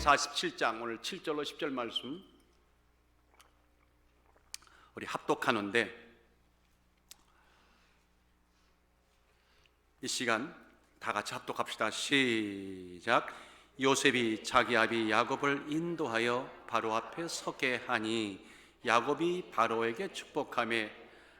47장 오늘 7절로 10절 말씀 우리 합독하는데, 이 시간 다 같이 합독합시다. 시작. 요셉이 자기 아비 야곱을 인도하여 바로 앞에 서게 하니 야곱이 바로에게 축복하며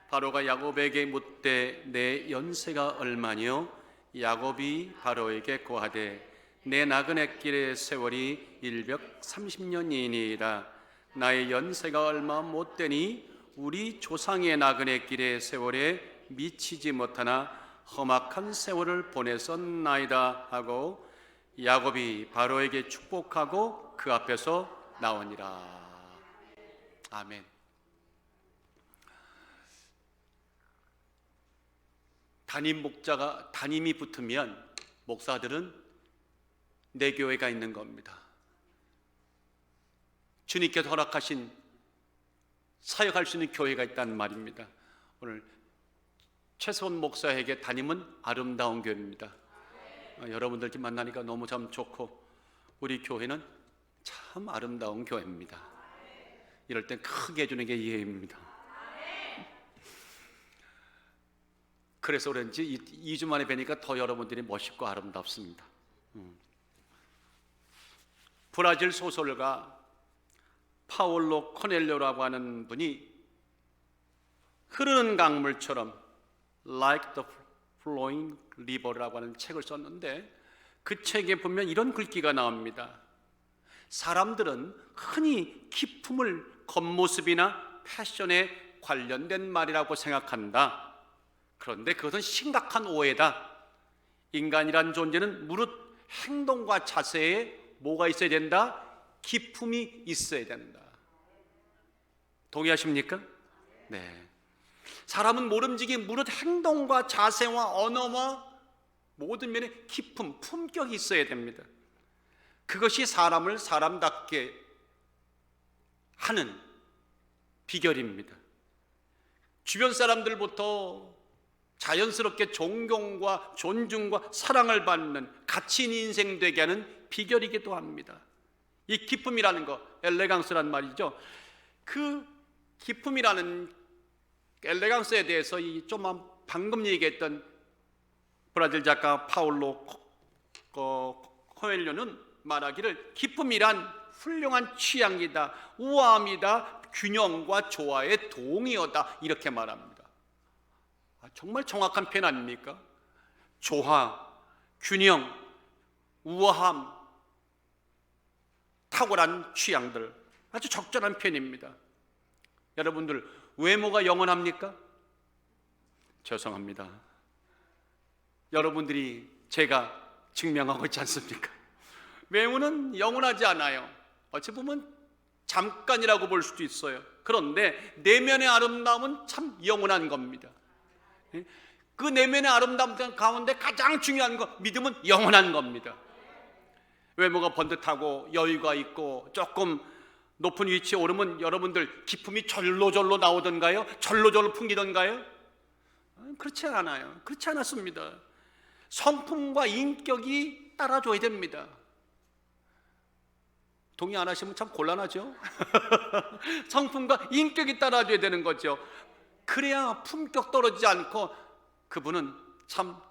바로가 야곱에게 묻되 내 연세가 얼마뇨? 야곱이 바로에게 고하되 내 나그네 길의 세월이 130년이니라. 나의 연세가 얼마 못 되니 우리 조상의 나그네 길의 세월에 미치지 못하나 험악한 세월을 보냈었나이다 하고 야곱이 바로에게 축복하고 그 앞에서 나오니라. 아멘. 담임 목자가 담임이 붙으면 목사들은 내 교회가 있는 겁니다. 주님께서 허락하신 사역할 수 있는 교회가 있다는 말입니다. 오늘 최소원 목사에게 담임은 아름다운 교회입니다. 여러분들께 만나니까 너무 참 좋고 우리 교회는 참 아름다운 교회입니다. 이럴 땐 크게 해주는 게 이해입니다. 그래서 그런지 2주 만에 뵈니까 더 여러분들이 멋있고 아름답습니다. 브라질 소설가 파올로 코넬료라고 하는 분이 흐르는 강물처럼 Like the Flowing River라고 하는 책을 썼는데, 그 책에 보면 이런 글귀가 나옵니다. 사람들은 흔히 기품을 겉모습이나 패션에 관련된 말이라고 생각한다. 그런데 그것은 심각한 오해다. 인간이란 존재는 무릇 행동과 자세에 뭐가 있어야 된다? 기품이 있어야 된다. 동의하십니까? 네. 사람은 모름지기 무릇 행동과 자세와 언어와 모든 면에 기품, 품격이 있어야 됩니다. 그것이 사람을 사람답게 하는 비결입니다. 주변 사람들부터 자연스럽게 존경과 존중과 사랑을 받는 가치 있는 인생 되게 하는 비결이기도 합니다. 이 기품이라는 거, 엘레강스란 말이죠. 그 기품이라는 엘레강스에 대해서 좀 방금 얘기했던 브라질 작가 파올로 코엘료는 말하기를 기품이란 훌륭한 취향이다, 우아함이다, 균형과 조화의 동의어다, 이렇게 말합니다. 정말 정확한 표현 아닙니까? 조화, 균형, 우아함, 탁월한 취향들, 아주 적절한 표현입니다. 여러분들, 외모가 영원합니까? 죄송합니다. 여러분들이 제가 증명하고 있지 않습니까? 외모는 영원하지 않아요. 어찌 보면 잠깐이라고 볼 수도 있어요. 그런데 내면의 아름다움은 참 영원한 겁니다. 그 내면의 아름다움 가운데 가장 중요한 거, 믿음은 영원한 겁니다. 외모가 번듯하고 여유가 있고 조금 높은 위치에 오르면 여러분들 기품이 절로절로 나오던가요? 절로절로 풍기던가요? 그렇지 않아요. 그렇지 않았습니다. 성품과 인격이 따라줘야 됩니다. 동의 안 하시면 참 곤란하죠? 성품과 인격이 따라줘야 되는 거죠. 그래야 품격 떨어지지 않고 그분은 참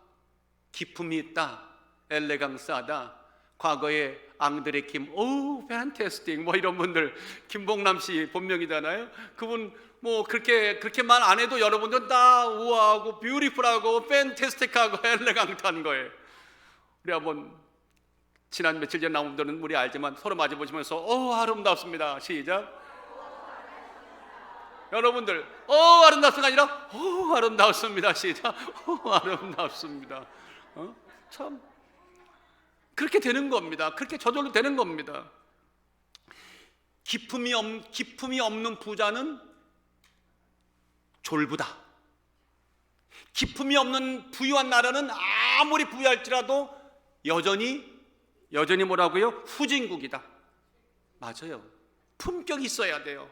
기품이 있다, 엘레강스하다. 과거에 앙드레 김, 오, 팬테스틱, 뭐 이런 분들, 김봉남 씨 본명이잖아요. 그분 뭐 그렇게 말 안 해도 여러분들은 다 우아하고 뷰티풀하고 팬테스틱하고 엘레강트한 거예요. 우리 한번 지난 며칠 전 나온 분들은 우리 알지만 서로 마주 보시면서 아름답습니다. 시작. 여러분들, 아름답습니다 아니라 아름답습니다. 시작. 아름답습니다. 참 그렇게 되는 겁니다. 그렇게 저절로 되는 겁니다. 기품이 없는 부자는 졸부다. 기품이 없는 부유한 나라는 아무리 부유할지라도 여전히 뭐라고요? 후진국이다. 맞아요. 품격이 있어야 돼요.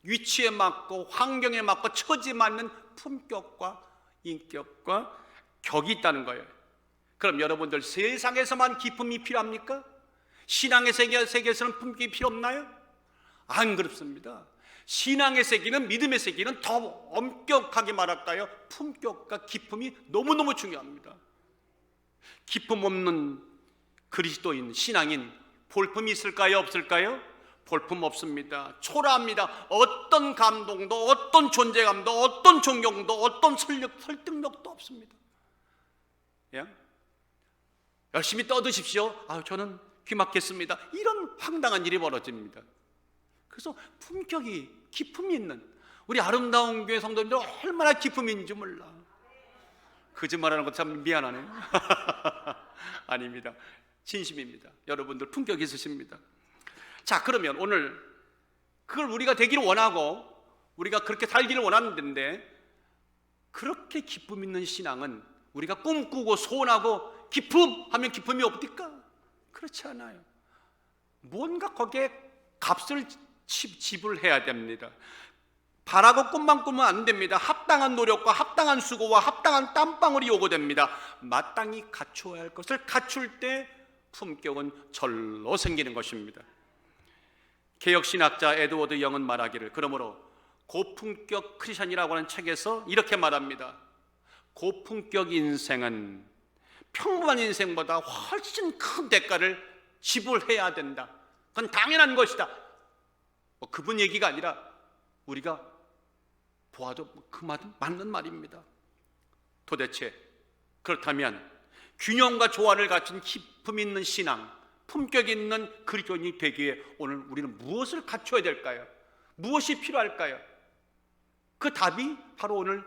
위치에 맞고 환경에 맞고 처지에 맞는 품격과 인격과 격이 있다는 거예요. 그럼 여러분들 세상에서만 기쁨이 필요합니까? 신앙의 세계에서는 품격이 필요 없나요? 안 그렇습니다. 신앙의 세계는, 믿음의 세계는 더 엄격하게 말할까요? 품격과 기품이 너무너무 중요합니다. 기품 없는 그리스도인, 신앙인, 볼품이 있을까요? 없을까요? 볼품 없습니다. 초라합니다. 어떤 감동도, 어떤 존재감도, 어떤 존경도, 어떤 설득력도 없습니다. 예? 열심히 떠드십시오. 저는 귀 막겠습니다. 이런 황당한 일이 벌어집니다. 그래서 품격이, 기품이 있는 우리 아름다운 교회 성도님들 얼마나 기품이 있는지 몰라. 거짓말하는 것 참 미안하네요. 아닙니다. 진심입니다. 여러분들 품격 있으십니다. 자, 그러면 오늘 그걸 우리가 되기를 원하고 우리가 그렇게 살기를 원하는데, 그렇게 기쁨 있는 신앙은 우리가 꿈꾸고 소원하고 기품 하면 기쁨이 없을까? 그렇지 않아요. 뭔가 거기에 값을 지불해야 됩니다. 바라고 꿈만 꾸면 안 됩니다. 합당한 노력과 합당한 수고와 합당한 땀방울이 요구됩니다. 마땅히 갖추어야 할 것을 갖출 때 품격은 절로 생기는 것입니다. 개혁신학자 에드워드 영은 말하기를, 그러므로 고품격 크리스천이라고 하는 책에서 이렇게 말합니다. 고품격 인생은 평범한 인생보다 훨씬 큰 대가를 지불해야 된다. 그건 당연한 것이다. 그분 얘기가 아니라 우리가 보아도 그 말은 맞는 말입니다. 도대체 그렇다면 균형과 조화를 갖춘 기품 있는 신앙, 품격 있는 그리스도인이 되기 위해 오늘 우리는 무엇을 갖춰야 될까요? 무엇이 필요할까요? 그 답이 바로 오늘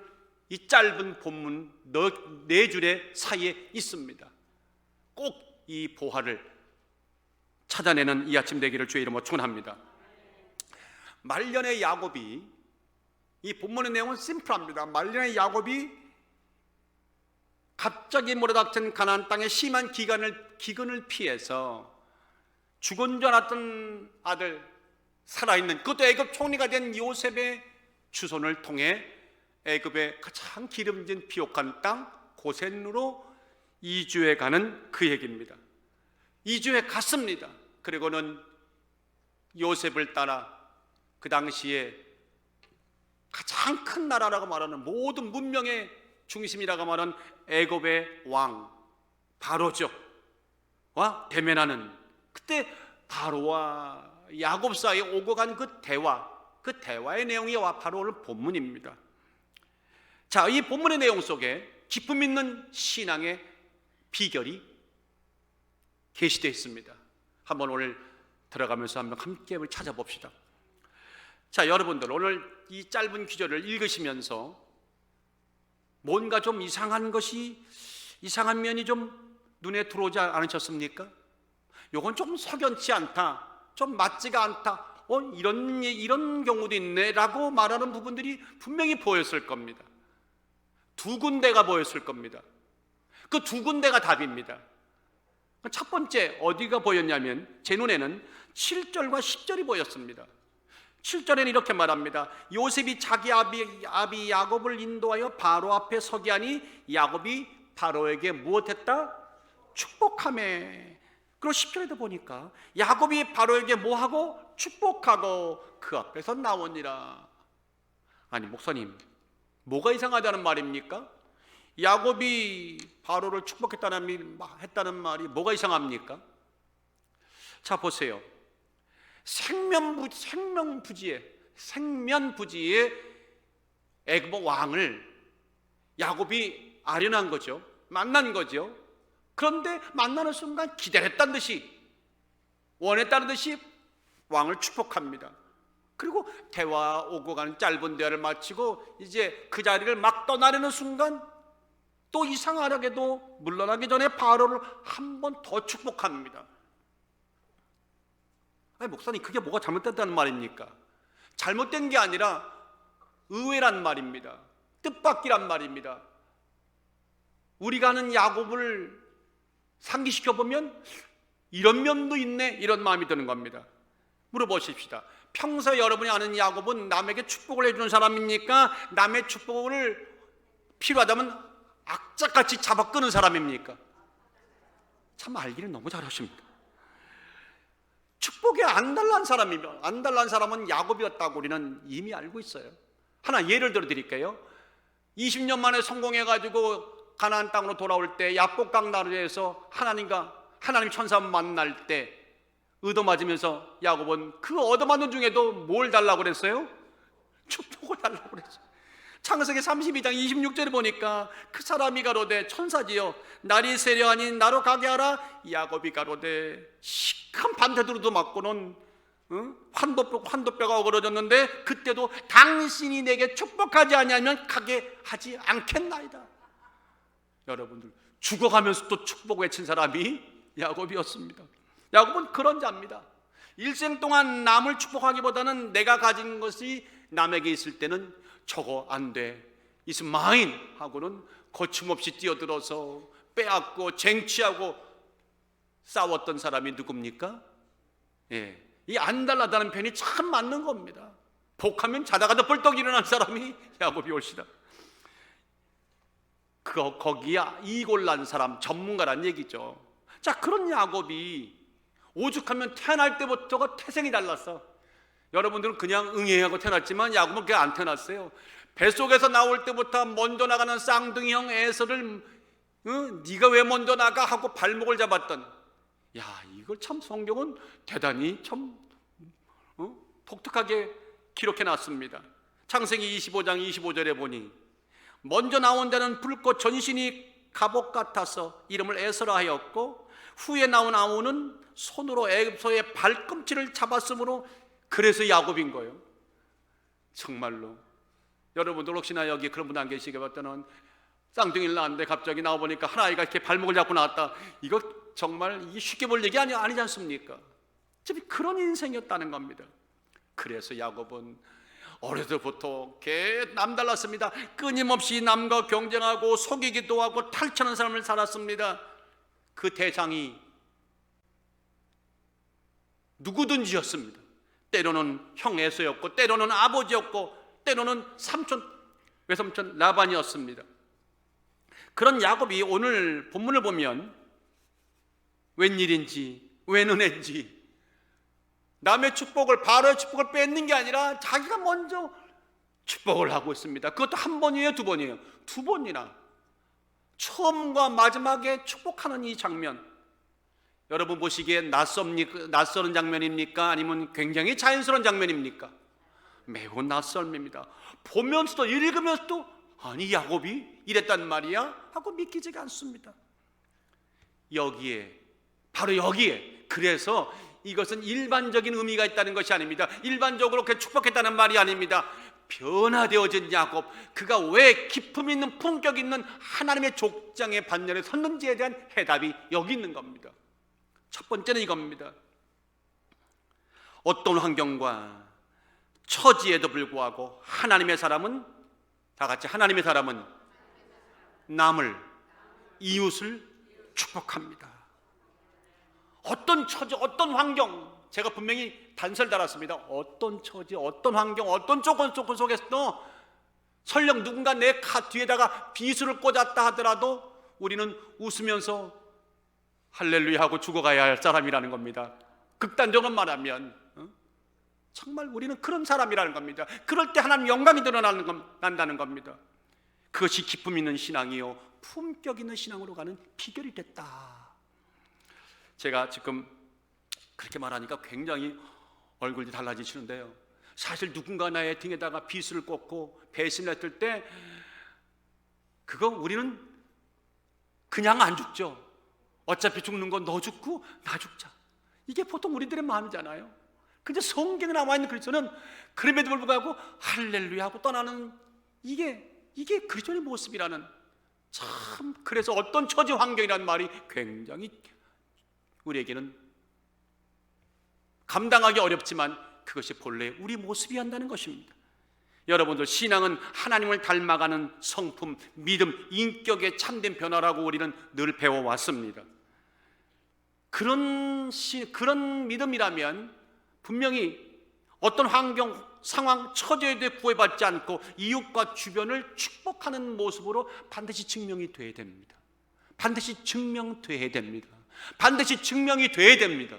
이 짧은 본문 4줄의 사이에 있습니다. 꼭 이 보화를 찾아내는 이 아침 되기를 주의 이름으로 축원합니다. 말년의 야곱이, 이 본문의 내용은 심플합니다. 말년의 야곱이 갑자기 몰아닥친 가나안 땅의 심한 기근을 피해서 죽은 줄 알았던 아들, 살아있는, 그것도 애굽 총리가 된 요셉의 주손을 통해 애굽의 가장 기름진 비옥한 땅 고센으로 이주해 가는 그 얘기입니다. 이주해 갔습니다. 그리고는 요셉을 따라 그 당시에 가장 큰 나라라고 말하는, 모든 문명의 중심이라고 말하는 애굽의 왕 바로죠 와 대면하는, 그때 바로와 야곱 사이에 오고 간 그 대화의 내용이 바로 오늘 본문입니다. 자, 이 본문의 내용 속에 기쁨 있는 신앙의 비결이 게시되어 있습니다. 한번 오늘 들어가면서 한번 함께 찾아봅시다. 자, 여러분들 오늘 이 짧은 귀절을 읽으시면서 뭔가 좀 이상한 면이 좀 눈에 들어오지 않으셨습니까? 요건 좀 석연치 않다, 좀 맞지가 않다, 이런 경우도 있네 라고 말하는 부분들이 분명히 보였을 겁니다. 2군데가 보였을 겁니다. 그 2군데가 답입니다. 첫 번째 어디가 보였냐면, 제 눈에는 7절과 10절이 보였습니다. 7절에는 이렇게 말합니다. 요셉이 자기 아비 야곱을 인도하여 바로 앞에 서게 하니 야곱이 바로에게 무엇했다? 축복하매. 그리고 10절에도 보니까 야곱이 바로에게 뭐하고? 축복하고 그 앞에서 나오니라. 아니 목사님, 뭐가 이상하다는 말입니까? 야곱이 바로를 축복했다는 말이 뭐가 이상합니까? 자, 보세요. 생면부지의 애굽 왕을 야곱이 아련한 거죠. 만난 거죠. 그런데 만나는 순간 기다렸다는 듯이, 원했다는 듯이 왕을 축복합니다. 그리고 대화 오고 가는 짧은 대화를 마치고 이제 그 자리를 막 떠나려는 순간 또 이상하게도 물러나기 전에 바로를 한 번 더 축복합니다. 아니 목사님, 그게 뭐가 잘못됐다는 말입니까? 잘못된 게 아니라 의외란 말입니다. 뜻밖이란 말입니다. 우리가 아는 야곱을 상기시켜보면 이런 면도 있네, 이런 마음이 드는 겁니다. 물어보십시다. 평소에 여러분이 아는 야곱은 남에게 축복을 해주는 사람입니까? 남의 축복을 필요하다면 악착같이 잡아 끄는 사람입니까? 참 알기를 너무 잘하십니다. 축복에 안달난 사람이면, 안달난 사람은 야곱이었다고 우리는 이미 알고 있어요. 하나 예를 들어 드릴게요. 20년 만에 성공해가지고 가나안 땅으로 돌아올 때 야복강 나루에서 하나님 천사 만날 때 얻어맞으면서 야곱은 그 얻어맞는 중에도 뭘 달라고 그랬어요? 축복을 달라고 그랬어요. 창세기 32장 26절에 보니까 그 사람이 가로되 천사지요 날이 세려하니 나로 가게 하라. 야곱이 가로되 시큰 반대로도 맞고는 환도뼈가 어그러졌는데 그때도 당신이 내게 축복하지 아니하면 가게 하지 않겠나이다. 여러분들, 죽어가면서 또 축복 외친 사람이 야곱이었습니다. 야곱은 그런 자입니다. 일생 동안 남을 축복하기보다는 내가 가진 것이 남에게 있을 때는 저거 안 돼, It's mine 하고는 거침없이 뛰어들어서 빼앗고 쟁취하고 싸웠던 사람이 누굽니까? 이 안달나다는 편이 참 맞는 겁니다. 복하면 자다가도 벌떡 일어난 사람이 야곱이 올시다. 거기에 이골난 사람, 전문가란 얘기죠. 자, 그런 야곱이 오죽하면 태어날 때부터가 태생이 달랐어. 여러분들은 그냥 응애하고 태어났지만 야곱은 그게 안 태어났어요. 뱃속에서 나올 때부터 먼저 나가는 쌍둥이형 에서를 네가 왜 먼저 나가 하고 발목을 잡았던, 이걸 참 성경은 대단히 참 독특하게 기록해 놨습니다. 창세기 25장 25절에 보니 먼저 나온 자는 붉고 전신이 갑옷 같아서 이름을 에서라 하였고 후에 나온 아우는 손으로 애굽소의 발꿈치를 잡았으므로 그래서 야곱인 거예요. 정말로 여러분들 혹시나 여기 그런 분 안 계시게 봤더니 쌍둥이를 낳았는데 갑자기 나와보니까 한 아이가 이렇게 발목을 잡고 나왔다. 이거 정말 쉽게 볼 얘기 아니지 않습니까? 그런 인생이었다는 겁니다. 그래서 야곱은 어렸을 때부터 남달랐습니다. 끊임없이 남과 경쟁하고 속이기도 하고 탈취하는 삶을 살았습니다. 그 대상이 누구든지였습니다. 때로는 형 에서였고 때로는 아버지였고 때로는 외삼촌 라반이었습니다. 그런 야곱이 오늘 본문을 보면 웬일인지 웬 은혜인지 남의 축복을, 바로의 축복을 뺏는 게 아니라 자기가 먼저 축복을 하고 있습니다. 그것도 한 번이에요, 두 번이에요? 두 번이나. 처음과 마지막에 축복하는 이 장면, 여러분 보시기에 낯설은 장면입니까? 아니면 굉장히 자연스러운 장면입니까? 매우 낯설입니다. 보면서도 읽으면서도 아니 야곱이 이랬단 말이야? 하고 믿기지가 않습니다. 바로 여기에 그래서 이것은 일반적인 의미가 있다는 것이 아닙니다. 일반적으로 그렇게 축복했다는 말이 아닙니다. 변화되어진 야곱, 그가 왜 기품 있는 품격 있는 하나님의 족장의 반열에 섰는지에 대한 해답이 여기 있는 겁니다. 첫 번째는 이겁니다. 어떤 환경과 처지에도 불구하고 하나님의 사람은, 다 같이 하나님의 사람은 남을, 이웃을 축복합니다. 어떤 처지, 어떤 환경, 제가 분명히 단서를 달았습니다. 어떤 처지, 어떤 환경, 어떤 조건 속에서도 설령 누군가 내 뒤에다가 비수를 꽂았다 하더라도 우리는 웃으면서 할렐루야 하고 죽어가야 할 사람이라는 겁니다. 극단적으로 말하면 정말 우리는 그런 사람이라는 겁니다. 그럴 때 하나님 영광이 드러난다는 겁니다. 그것이 기쁨 있는 신앙이요 품격 있는 신앙으로 가는 비결이 됐다. 제가 지금 그렇게 말하니까 굉장히 얼굴이 달라지시는데요, 사실 누군가 나의 등에다가 비수를 꽂고 배신을 했을 때 그거 우리는 그냥 안 죽죠. 어차피 죽는 건 너 죽고 나 죽자, 이게 보통 우리들의 마음이잖아요. 근데 성경에 나와 있는 그리스도는 그럼에도 불구하고 할렐루야 하고 떠나는 이게 그리스도의 모습이라는, 참 그래서 어떤 처지 환경이라는 말이 굉장히 우리에게는 감당하기 어렵지만 그것이 본래 우리 모습이 한다는 것입니다. 여러분들, 신앙은 하나님을 닮아가는 성품, 믿음, 인격의 참된 변화라고 우리는 늘 배워왔습니다. 그런 믿음이라면 분명히 어떤 환경, 상황, 처지에 대해 구애받지 않고 이웃과 주변을 축복하는 모습으로 반드시 증명이 돼야 됩니다. 반드시 증명돼야 됩니다. 반드시 증명이 돼야 됩니다.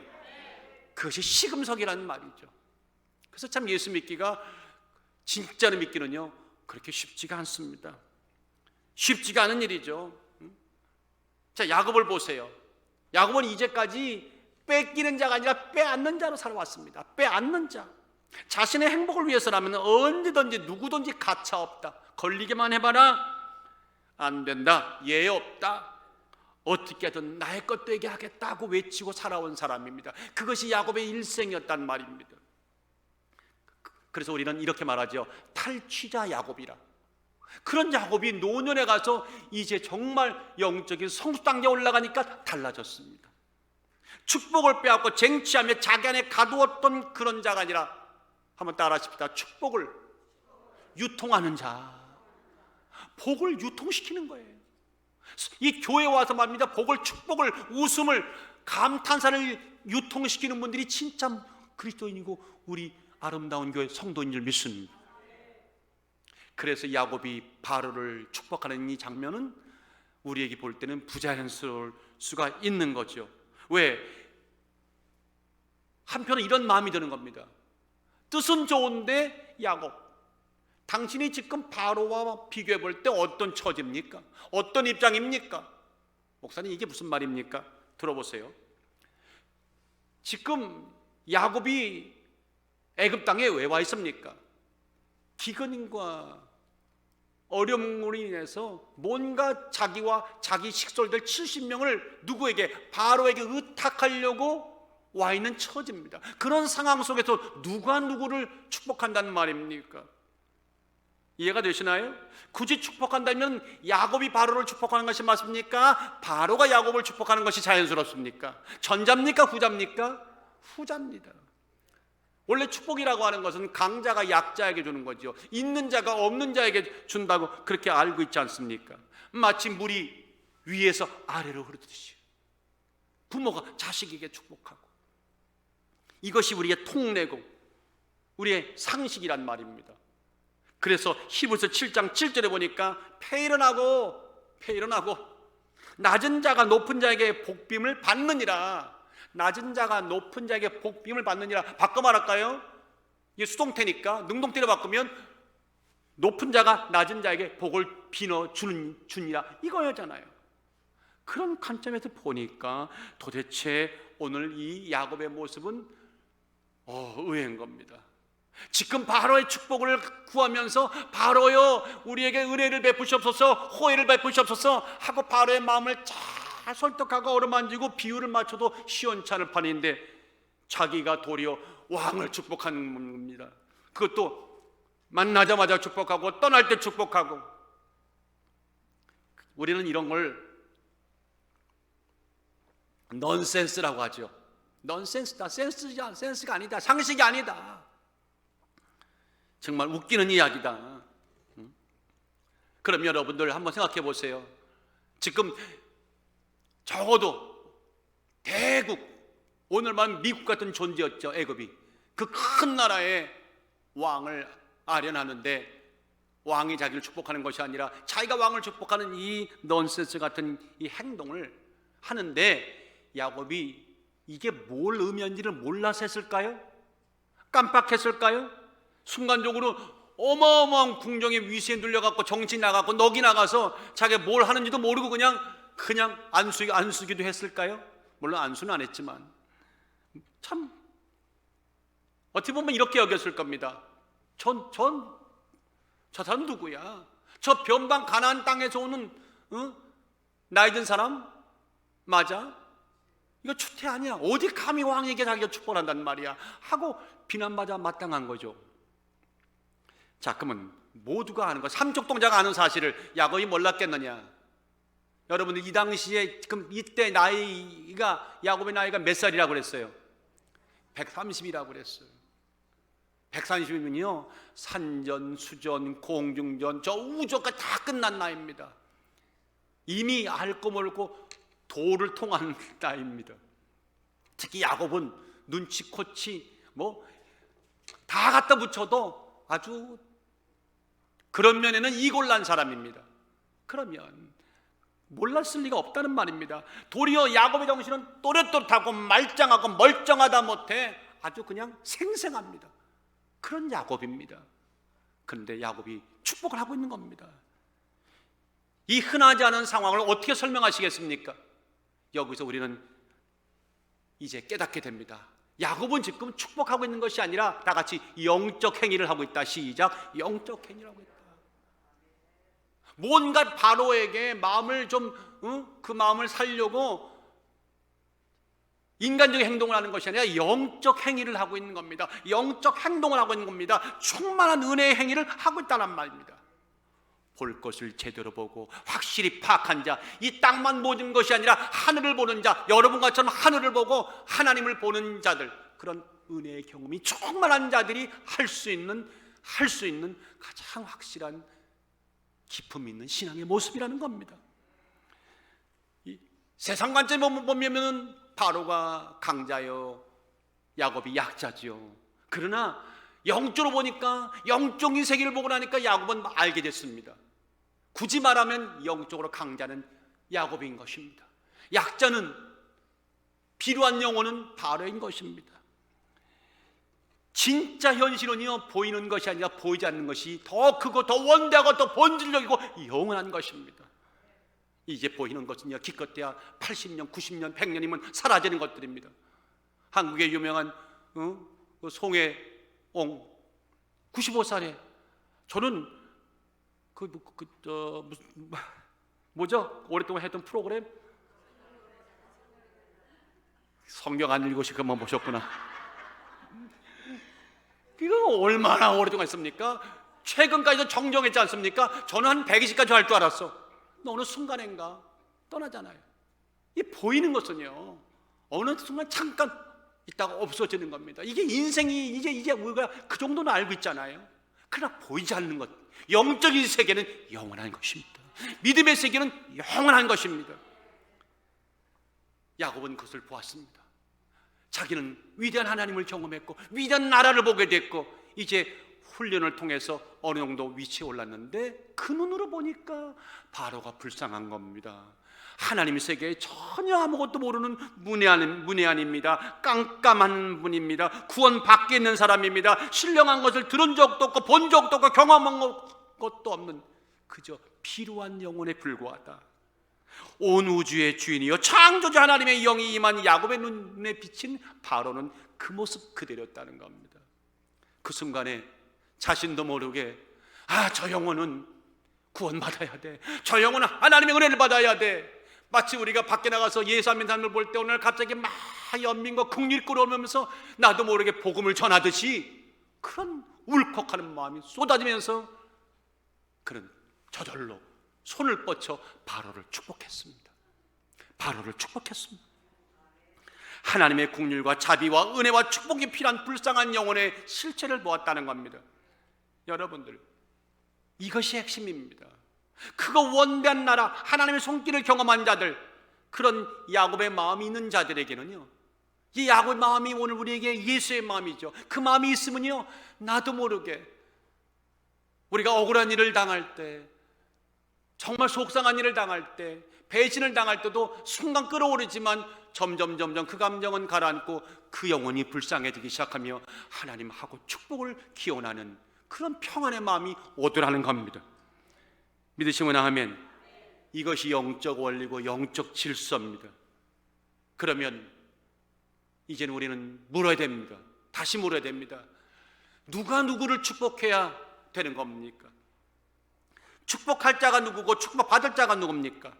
그것이 시금석이라는 말이죠. 그래서 참 예수 믿기가, 진짜로 믿기는요, 그렇게 쉽지가 않습니다. 쉽지가 않은 일이죠. 자, 야곱을 보세요. 야곱은 이제까지 뺏기는 자가 아니라 빼앗는 자로 살아왔습니다. 빼앗는 자. 자신의 행복을 위해서라면 언제든지 누구든지 가차없다. 걸리기만 해봐라. 안 된다. 예 없다. 어떻게든 나의 것 되게 하겠다고 외치고 살아온 사람입니다. 그것이 야곱의 일생이었단 말입니다. 그래서 우리는 이렇게 말하죠. 탈취자 야곱이라. 그런 야곱이 노년에 가서 이제 정말 영적인 성수 단계에 올라가니까 달라졌습니다. 축복을 빼앗고 쟁취하며 자기 안에 가두었던 그런 자가 아니라, 한번 따라하십시다. 축복을 유통하는 자, 복을 유통시키는 거예요. 이 교회에 와서 말입니다. 복을, 축복을, 웃음을, 감탄사를 유통시키는 분들이 진짜 그리스도인이고 우리 아름다운 교회 성도인 줄 믿습니다. 그래서 야곱이 바로를 축복하는 이 장면은 우리에게 볼 때는 부자연스러울 수가 있는 거죠. 왜? 한편은 이런 마음이 드는 겁니다. 뜻은 좋은데 야곱, 당신이 지금 바로와 비교해 볼 때 어떤 처지입니까? 어떤 입장입니까? 목사님, 이게 무슨 말입니까? 들어보세요. 지금 야곱이 애굽 땅에 왜 와 있습니까? 기근과 어려움으로 인해서 뭔가 자기와 자기 식솔들 70명을 누구에게? 바로에게 의탁하려고 와 있는 처지입니다. 그런 상황 속에서 누가 누구를 축복한다는 말입니까? 이해가 되시나요? 굳이 축복한다면 야곱이 바로를 축복하는 것이 맞습니까? 바로가 야곱을 축복하는 것이 자연스럽습니까? 전자입니까? 후자입니까? 후자입니다. 원래 축복이라고 하는 것은 강자가 약자에게 주는 거죠. 있는 자가 없는 자에게 준다고 그렇게 알고 있지 않습니까? 마치 물이 위에서 아래로 흐르듯이 부모가 자식에게 축복하고, 이것이 우리의 통례고 우리의 상식이란 말입니다. 그래서 히브리서 7장 7절에 보니까 폐일은하고 낮은 자가 높은 자에게 복빔을 받느니라. 낮은 자가 높은 자에게 복빔을 받느니라. 바꿔 말할까요? 이게 수동태니까 능동태로 바꾸면 높은 자가 낮은 자에게 복을 빌어 주니라, 이거였잖아요. 그런 관점에서 보니까 도대체 오늘 이 야곱의 모습은 의외인 겁니다. 지금 바로의 축복을 구하면서 바로여 우리에게 은혜를 베푸시옵소서, 호혜를 베푸시옵소서 하고 바로의 마음을 잘 설득하고 어루만지고 비유를 맞춰도 시원찮을 판인데 자기가 도리어 왕을 축복하는 겁니다. 그것도 만나자마자 축복하고 떠날 때 축복하고. 우리는 이런 걸 넌센스라고 하죠. 넌센스다. 센스가 아니다. 상식이 아니다. 정말 웃기는 이야기다. 그럼 여러분들 한번 생각해 보세요. 지금 적어도 대국, 오늘만 미국 같은 존재였죠. 애굽이 그 큰 나라의 왕을 아련하는데 왕이 자기를 축복하는 것이 아니라 자기가 왕을 축복하는 이 넌센스 같은 이 행동을 하는데, 야곱이 이게 뭘 의미한지를 몰라서 했을까요? 깜빡했을까요? 순간적으로 어마어마한 궁정의 위세에 눌려갖고 정치 나가고 넋이 나가서 자기가 뭘 하는지도 모르고 그냥 안수기도 했을까요? 물론 안수는 안 했지만 참 어떻게 보면 이렇게 여겼을 겁니다. 저 사람 누구야? 저 변방 가나안 땅에서 오는 나이 든 사람 맞아? 이거 추태 아니야. 어디 감히 왕에게 자기가 축복을 한단 말이야 하고 비난받아 마땅한 거죠. 자, 그러면 모두가 아는 거, 삼척동자가 아는 사실을 야곱이 몰랐겠느냐? 여러분들 이 당시에 지금 이때 야곱의 나이가 몇 살이라고 그랬어요? 130이라고 그랬어요. 130이면요 산전, 수전, 공중전, 저 우주까지 다 끝난 나이입니다. 이미 앓고 멀고 도를 통한 나이입니다. 특히 야곱은 눈치, 코치 다 갖다 붙여도 아주 그런 면에는 이골난 사람입니다. 그러면 몰랐을 리가 없다는 말입니다. 도리어 야곱의 정신은 또렷또렷하고 말짱하고 멀쩡하다 못해 아주 그냥 생생합니다. 그런 야곱입니다. 그런데 야곱이 축복을 하고 있는 겁니다. 이 흔하지 않은 상황을 어떻게 설명하시겠습니까? 여기서 우리는 이제 깨닫게 됩니다. 야곱은 지금 축복하고 있는 것이 아니라 다 같이 영적 행위를 하고 있다. 시작. 영적 행위를 하고 있다. 뭔가 바로에게 마음을 그 마음을 살려고 인간적인 행동을 하는 것이 아니라 영적 행위를 하고 있는 겁니다. 영적 행동을 하고 있는 겁니다. 충만한 은혜의 행위를 하고 있다는 말입니다. 볼 것을 제대로 보고 확실히 파악한 자, 이 땅만 보는 것이 아니라 하늘을 보는 자, 여러분과처럼 하늘을 보고 하나님을 보는 자들, 그런 은혜의 경험이 충만한 자들이 할 수 있는 가장 확실한 기품 있는 신앙의 모습이라는 겁니다. 이 세상 관점에 보면 바로가 강자요, 야곱이 약자지요. 그러나 영적으로 보니까, 영적인 세계를 보고 나니까 야곱은 알게 됐습니다. 굳이 말하면 영적으로 강자는 야곱인 것입니다. 약자는, 비루한 영혼은 바로인 것입니다. 진짜 현실은요, 보이는 것이 아니라 보이지 않는 것이 더 크고 더 원대하고 더 본질적이고 영원한 것입니다. 이제 보이는 것은요, 기껏해야 80년, 90년, 100년이면 사라지는 것들입니다. 한국의 유명한 송혜옹 95살에, 저는 오랫동안 했던 프로그램, 성경 안 읽으시 그만 보셨구나. 이거 얼마나 오랫동안 했습니까? 최근까지도 정정했지 않습니까? 저는 한 120까지 할 줄 알았어. 근데 어느 순간인가 떠나잖아요. 이 보이는 것은요, 어느 순간 잠깐 있다가 없어지는 겁니다. 이게 인생이 이제 우리가 그 정도는 알고 있잖아요. 그러나 보이지 않는 것, 영적인 세계는 영원한 것입니다. 믿음의 세계는 영원한 것입니다. 야곱은 그것을 보았습니다. 자기는 위대한 하나님을 경험했고 위대한 나라를 보게 됐고 이제 훈련을 통해서 어느 정도 위치에 올랐는데 그 눈으로 보니까 바로가 불쌍한 겁니다. 하나님의 세계에 전혀 아무것도 모르는 문외한입니다. 깜깜한 분입니다. 구원 밖에 있는 사람입니다. 신령한 것을 들은 적도 없고 본 적도 없고 경험한 것도 없는 그저 비루한 영혼에 불과하다. 온 우주의 주인이요 창조주 하나님의 영이 임한 야곱의 눈에 비친 바로는 그 모습 그대로였다는 겁니다. 그 순간에 자신도 모르게 저 영혼은 구원받아야 돼. 저 영혼은 하나님의 은혜를 받아야 돼. 마치 우리가 밖에 나가서 예수님의 삶을 볼 때 오늘 갑자기 막 연민과 긍휼이 끓어오면서 나도 모르게 복음을 전하듯이 그런 울컥하는 마음이 쏟아지면서 그는 저절로 손을 뻗쳐 바로를 축복했습니다. 바로를 축복했습니다. 하나님의 긍휼과 자비와 은혜와 축복이 필요한 불쌍한 영혼의 실체를 보았다는 겁니다. 여러분들, 이것이 핵심입니다. 그거 원대한 나라, 하나님의 손길을 경험한 자들, 그런 야곱의 마음이 있는 자들에게는요, 이 야곱의 마음이 오늘 우리에게 예수의 마음이죠. 그 마음이 있으면요, 나도 모르게 우리가 억울한 일을 당할 때, 정말 속상한 일을 당할 때, 배신을 당할 때도 순간 끌어오르지만 점점 그 감정은 가라앉고 그 영혼이 불쌍해지기 시작하며 하나님하고 축복을 기원하는 그런 평안의 마음이 오더라는 겁니다. 믿으시거나 하면 이것이 영적 원리고 영적 질서입니다. 그러면 이제는 우리는 물어야 됩니다. 다시 물어야 됩니다. 누가 누구를 축복해야 되는 겁니까? 축복할 자가 누구고 축복받을 자가 누굽니까?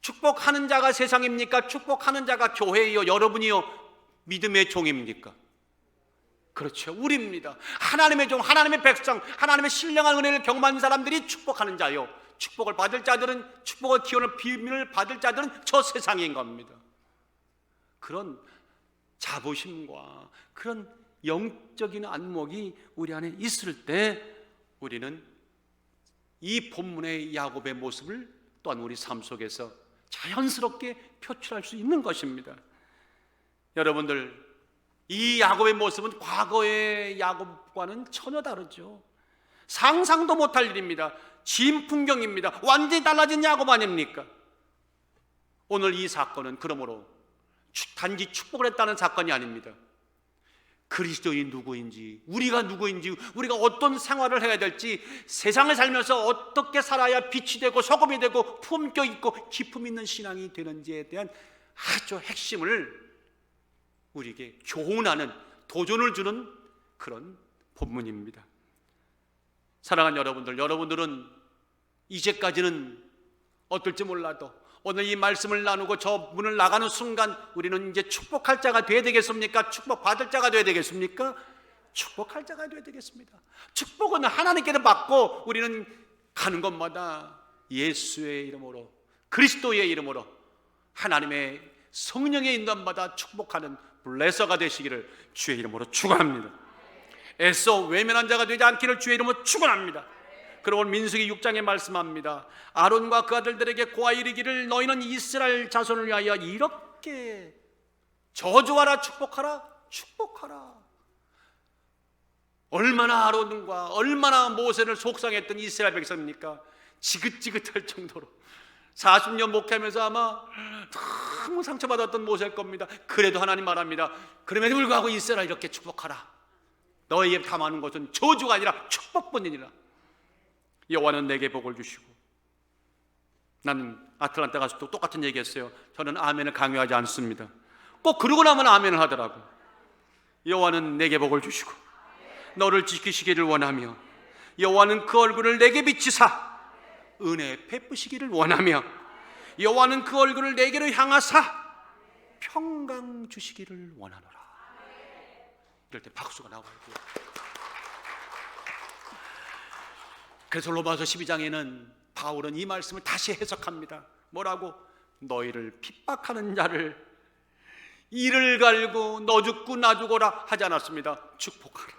축복하는 자가 세상입니까? 축복하는 자가 교회이요, 여러분이요, 믿음의 종입니까? 그렇죠, 우리입니다. 하나님의 종, 하나님의 백성, 하나님의 신령한 은혜를 경험한 사람들이 축복하는 자요, 축복을 받을 자들은, 축복을 기원을 비밀을 받을 자들은 저 세상인 겁니다. 그런 자부심과 그런 영적인 안목이 우리 안에 있을 때 우리는 이 본문의 야곱의 모습을 또한 우리 삶 속에서 자연스럽게 표출할 수 있는 것입니다. 여러분들, 이 야곱의 모습은 과거의 야곱과는 전혀 다르죠. 상상도 못할 일입니다. 진풍경입니다. 완전히 달라진 야곱 아닙니까? 오늘 이 사건은 그러므로 단지 축복을 했다는 사건이 아닙니다. 그리스도인이 누구인지, 우리가 누구인지, 우리가 어떤 생활을 해야 될지, 세상을 살면서 어떻게 살아야 빛이 되고 소금이 되고 품격 있고 기품 있는 신앙이 되는지에 대한 아주 핵심을 우리에게 교훈하는, 도전을 주는 그런 본문입니다. 사랑하는 여러분들, 여러분들은 이제까지는 어떨지 몰라도 오늘 이 말씀을 나누고 저 문을 나가는 순간 우리는 이제 축복할 자가 되어야 되겠습니까? 축복받을 자가 되어야 되겠습니까? 축복할 자가 되어야 되겠습니다. 축복은 하나님께서 받고 우리는 가는 곳마다 예수의 이름으로, 그리스도의 이름으로 하나님의 성령의 인도받아 축복하는 블레서가 되시기를 주의 이름으로 축원합니다. 애써 외면한 자가 되지 않기를 주의 이름으로 축원합니다. 그리고 민수기 6장에 말씀합니다. 아론과 그 아들들에게 고하 이르기를 너희는 이스라엘 자손을 위하여 이렇게 저주하라 축복하라 축복하라. 얼마나 아론과 얼마나 모세를 속상했던 이스라엘 백성입니까? 지긋지긋할 정도로 40년 목회하면서 아마 너무 상처받았던 모세일 겁니다. 그래도 하나님 말합니다. 그럼에도 불구하고 이스라엘 이렇게 축복하라. 너희에 담아놓은 것은 저주가 아니라 축복뿐이니라. 여호와는 내게 복을 주시고, 나는 아틀란타 가서 또 똑같은 얘기했어요. 저는 아멘을 강요하지 않습니다. 꼭 그러고 나면 아멘을 하더라고. 여호와는 내게 복을 주시고 너를 지키시기를 원하며, 여호와는 그 얼굴을 내게 비치사 은혜 베푸시기를 원하며, 여호와는 그 얼굴을 내게로 향하사 평강 주시기를 원하노라. 이럴 때 박수가 나와야 돼요. 그래서 로마서 12장에는 바울은 이 말씀을 다시 해석합니다. 뭐라고? 너희를 핍박하는 자를 이를 갈고 너 죽고 나 죽어라 하지 않았습니다. 축복하라.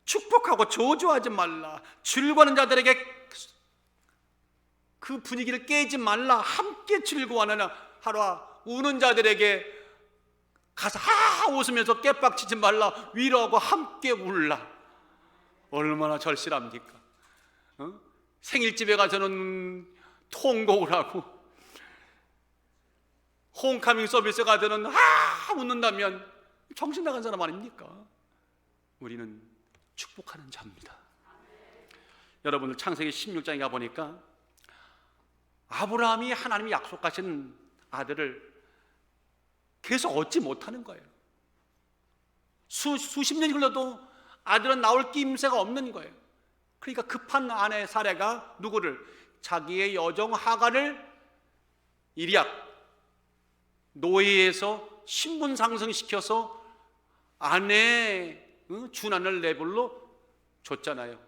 축복하고 저주하지 말라. 즐거워하는 자들에게 그 분위기를 깨지 말라. 함께 즐거워하느냐 하라. 우는 자들에게 가서 웃으면서 깨박치지 말라. 위로하고 함께 울라. 얼마나 절실합니까? 생일집에 가서는 통곡을 하고, 홈카밍 서비스에 가서는 웃는다면 정신 나간 사람 아닙니까? 우리는 축복하는 자입니다. 여러분들 창세기 16장에 가보니까 아브라함이 하나님이 약속하신 아들을 계속 얻지 못하는 거예요. 수십 년이 흘러도 아들은 나올 낌새가 없는 거예요. 그러니까 급한 아내 사례가 누구를? 자기의 여종 하갈을 이리약 노예에서 신분 상승시켜서 아내의 준하늘 레벨로 줬잖아요.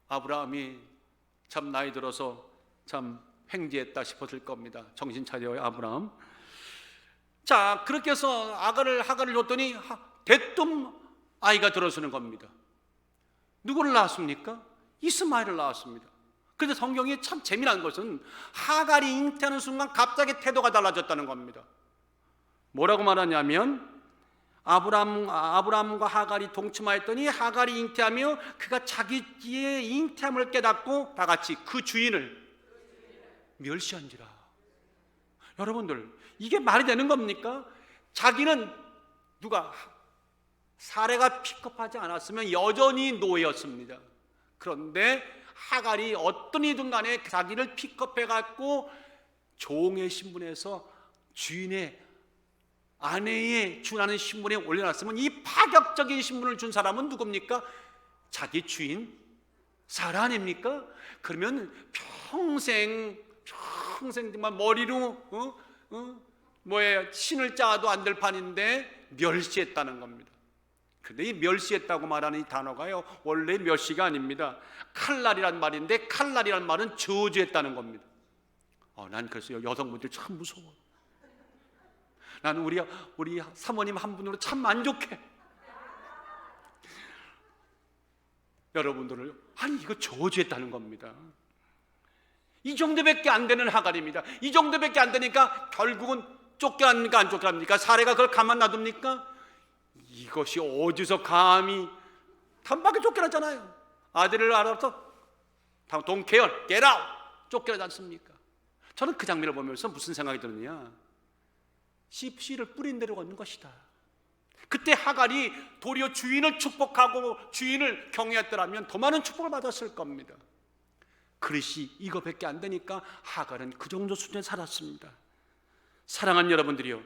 아브라함이 참 나이 들어서 참 횡재했다 싶었을 겁니다. 정신 차려요, 아브라함. 자, 그렇게 해서 하갈을 줬더니 대뜸 아이가 들어서는 겁니다. 누구를 낳았습니까? 이스마엘을 낳았습니다. 그런데 성경이 참 재미난 것은 하갈이 잉태하는 순간 갑자기 태도가 달라졌다는 겁니다. 뭐라고 말하냐면 아브라함과 하갈이 동침하였더니 하갈이 잉태하며 그가 자기의 잉태함을 깨닫고 다 같이 그 주인을 멸시한지라. 여러분들, 이게 말이 되는 겁니까? 자기는 누가 사례가 픽업하지 않았으면 여전히 노예였습니다. 그런데 하갈이 어떤 이든 간에 자기를 픽업해갖고 종의 신분에서 주인의 아내의 준하는 신분에 올려놨으면 이 파격적인 신분을 준 사람은 누굽니까? 자기 주인 사라 아닙니까? 그러면 평생 정말 머리로 신을 짜도 안 될 판인데 멸시했다는 겁니다. 근데 이 멸시했다고 말하는 이 단어가요, 원래 멸시가 아닙니다. 칼날이란 말인데, 칼날이란 말은 저주했다는 겁니다. 난 그래서 여성분들 참 무서워. 나는 우리 사모님 한 분으로 참 만족해. 여러분들을 이거 저주했다는 겁니다. 이 정도밖에 안 되는 하갈입니다. 이 정도밖에 안 되니까 결국은 쫓겨납니까 안 쫓겨납니까? 사례가 그걸 가만 놔둡니까? 이것이 어디서 감히 단박에 쫓겨났잖아요. 아들을 알아서 Don't care, get out. 쫓겨나지 않습니까? 저는 그 장면을 보면서 무슨 생각이 드느냐, 씨를 뿌린 대로 걷는 것이다. 그때 하갈이 도리어 주인을 축복하고 주인을 경외했더라면 더 많은 축복을 받았을 겁니다. 그릇이 이거밖에 안 되니까 하갈은 그 정도 수준에 살았습니다. 사랑하는 여러분들이요,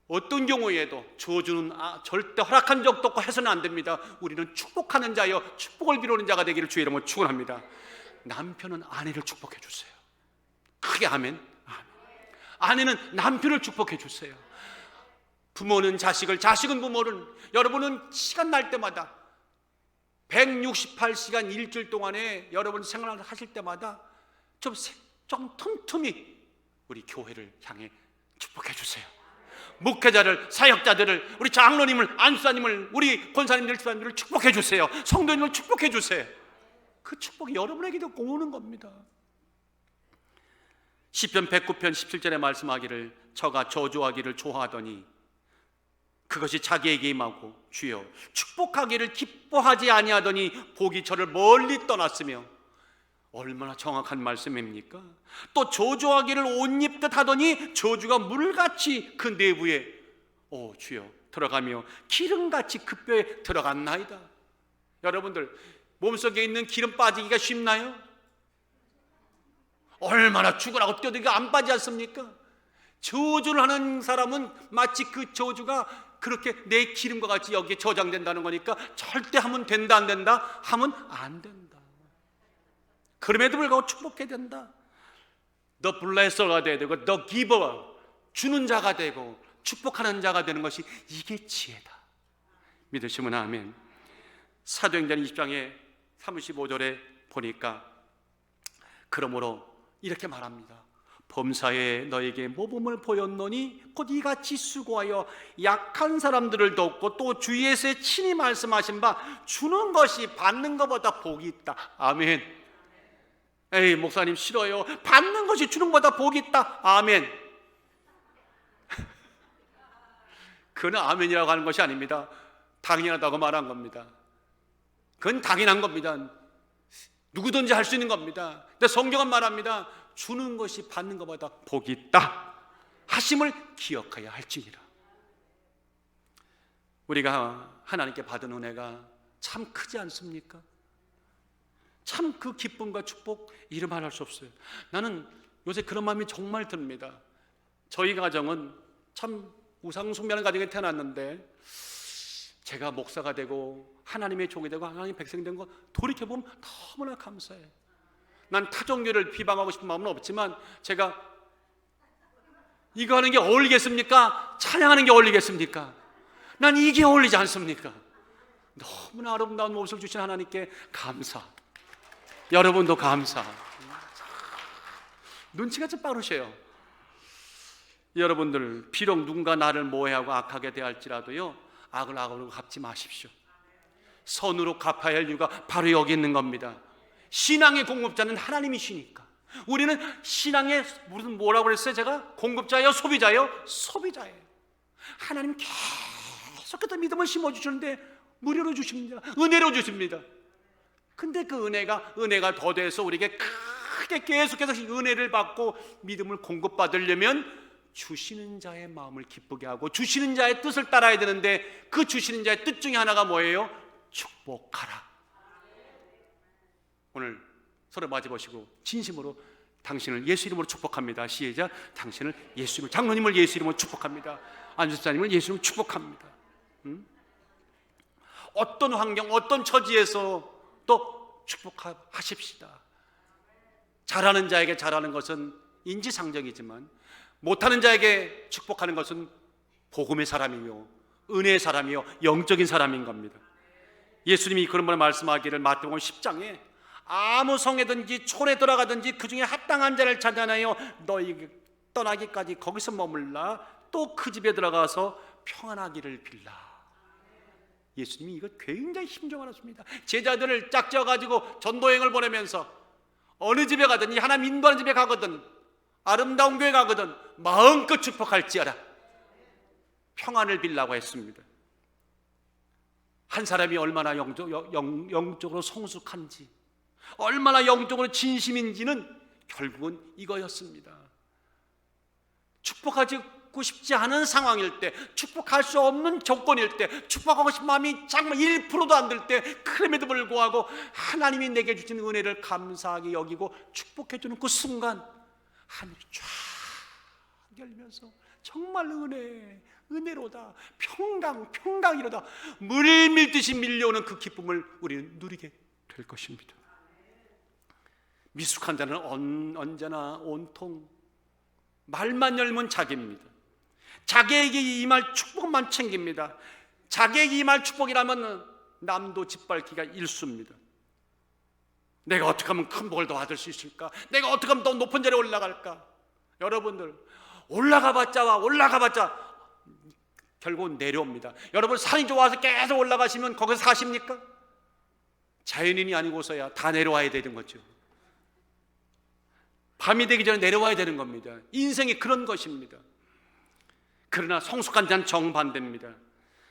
어떤 경우에도 저주는 절대 허락한 적도 없고 해서는 안 됩니다. 우리는 축복하는 자여 축복을 비로는 자가 되기를 주의 이름으로 축원합니다. 남편은 아내를 축복해 주세요. 크게 아멘. 아내는 남편을 축복해 주세요. 부모는 자식을, 자식은 부모를. 여러분은 시간 날 때마다 168시간 일주일 동안에 여러분 생활을 하실 때마다 좀 틈틈이 우리 교회를 향해 축복해 주세요. 목회자를, 사역자들을, 우리 장로님을, 안수사님을, 우리 권사님들, 집사님들을 축복해 주세요. 성도님을 축복해 주세요. 그 축복이 여러분에게도 오는 겁니다. 시편 109편 17절에 말씀하기를 저가 저주하기를 좋아하더니 그것이 자기에게 임하고 주여 축복하기를 기뻐하지 아니하더니 복이 저를 멀리 떠났으며. 얼마나 정확한 말씀입니까? 또 저주하기를 옷 입듯 하더니 저주가 물같이 그 내부에 주여 들어가며 기름같이 그 뼈에 들어갔나이다. 여러분들 몸속에 있는 기름 빠지기가 쉽나요? 얼마나 죽으라고 뛰어들기가 안 빠지지 않습니까? 저주를 하는 사람은 마치 그 저주가 그렇게 내 기름과 같이 여기에 저장된다는 거니까 절대 하면 된다 안 된다? 하면 안 된다. 그럼에도 불구하고 축복해야 된다. The blesser가 돼야 되고 The giver, 주는 자가 되고 축복하는 자가 되는 것이 이게 지혜다. 믿으시면 아멘. 사도행전 20장의 35절에 보니까 그러므로 이렇게 말합니다. 범사에 너에게 모범을 보였노니 곧 이같이 수고하여 약한 사람들을 돕고 또 주위에서 친히 말씀하신 바 주는 것이 받는 것보다 복이 있다. 아멘. 에이 목사님 싫어요. 받는 것이 주는 것보다 복이 있다. 아멘. 그건 아멘이라고 하는 것이 아닙니다. 당연하다고 말한 겁니다. 그건 당연한 겁니다. 누구든지 할 수 있는 겁니다. 근데 성경은 말합니다. 주는 것이 받는 것보다 복이 있다 하심을 기억해야 할지니라. 우리가 하나님께 받은 은혜가 참 크지 않습니까? 참 그 기쁨과 축복 이름 말할 수 없어요. 나는 요새 그런 마음이 정말 듭니다. 저희 가정은 참 우상 숭배하는 가정에 태어났는데 제가 목사가 되고 하나님의 종이 되고 하나님의 백성이 된 거 돌이켜보면 너무나 감사해요. 난 타종교를 비방하고 싶은 마음은 없지만 제가 이거 하는 게 어울리겠습니까? 찬양하는 게 어울리겠습니까? 난 이게 어울리지 않습니까? 너무나 아름다운 모습을 주신 하나님께 감사. 여러분도 감사. 눈치가 좀 빠르셔요. 여러분들 비록 누군가 나를 모해하고 악하게 대할지라도요 악을 악으로 갚지 마십시오. 선으로 갚아야 할 이유가 바로 여기 있는 겁니다. 신앙의 공급자는 하나님이시니까. 우리는 신앙의 무슨 뭐라고 그랬어요? 제가 공급자예요, 소비자예요? 소비자예요. 하나님 계속해서 믿음을 심어주시는데 무료로 주십니다. 은혜로 주십니다. 근데 그 은혜가 더 돼서 우리에게 크게 계속해서 은혜를 받고 믿음을 공급받으려면 주시는 자의 마음을 기쁘게 하고 주시는 자의 뜻을 따라야 되는데 그 주시는 자의 뜻 중에 하나가 뭐예요? 축복하라. 오늘 서로 맞이보시고 진심으로 당신을 예수 이름으로 축복합니다. 시작. 당신을 예수 이름으로, 장로님을 예수 이름으로 축복합니다. 안주사님을 예수 이름으로 축복합니다. 어떤 환경, 어떤 처지에서 또 축복하십시다. 잘하는 자에게 잘하는 것은 인지상정이지만 못하는 자에게 축복하는 것은 복음의 사람이며 은혜의 사람이요 영적인 사람인 겁니다. 예수님이 그런 분을 말씀하기를 마태복음 10장에 아무 성에든지 촌에 들어가든지 그 중에 합당한 자를 찾아내어 너희 떠나기까지 거기서 머물라 또 그 집에 들어가서 평안하기를 빌라. 예수님이 이거 굉장히 힘줘하셨습니다. 제자들을 짝지어가지고 전도행을 보내면서 어느 집에 가든지 하나님 인도하는 집에 가거든 아름다운 교회 가거든 마음껏 축복할지어다 평안을 빌라고 했습니다. 한 사람이 얼마나 영적으로 성숙한지 얼마나 영적으로 진심인지는 결국은 이거였습니다. 축복하고 싶지 않은 상황일 때, 축복할 수 없는 조건일 때, 축복하고 싶은 마음이 정말 1%도 안 들 때, 그럼에도 불구하고 하나님이 내게 주신 은혜를 감사하게 여기고 축복해 주는 그 순간 하늘이 쫙 열면서 정말 은혜로다, 평강이로다, 물 밀듯이 밀려오는 그 기쁨을 우리는 누리게 될 것입니다. 미숙한 자는 언제나 온통 말만 열면 자기입니다. 자기에게 임할 축복만 챙깁니다. 자기에게 임할 축복이라면 남도 짓밟기가 일쑤입니다. 내가 어떻게 하면 큰 복을 더 받을 수 있을까? 내가 어떻게 하면 더 높은 자리에 올라갈까? 여러분들 올라가봤자 결국은 내려옵니다. 여러분 산이 좋아서 계속 올라가시면 거기서 사십니까? 자연인이 아니고서야 다 내려와야 되는 거죠. 밤이 되기 전에 내려와야 되는 겁니다. 인생이 그런 것입니다. 그러나 성숙한 자는 정반대입니다.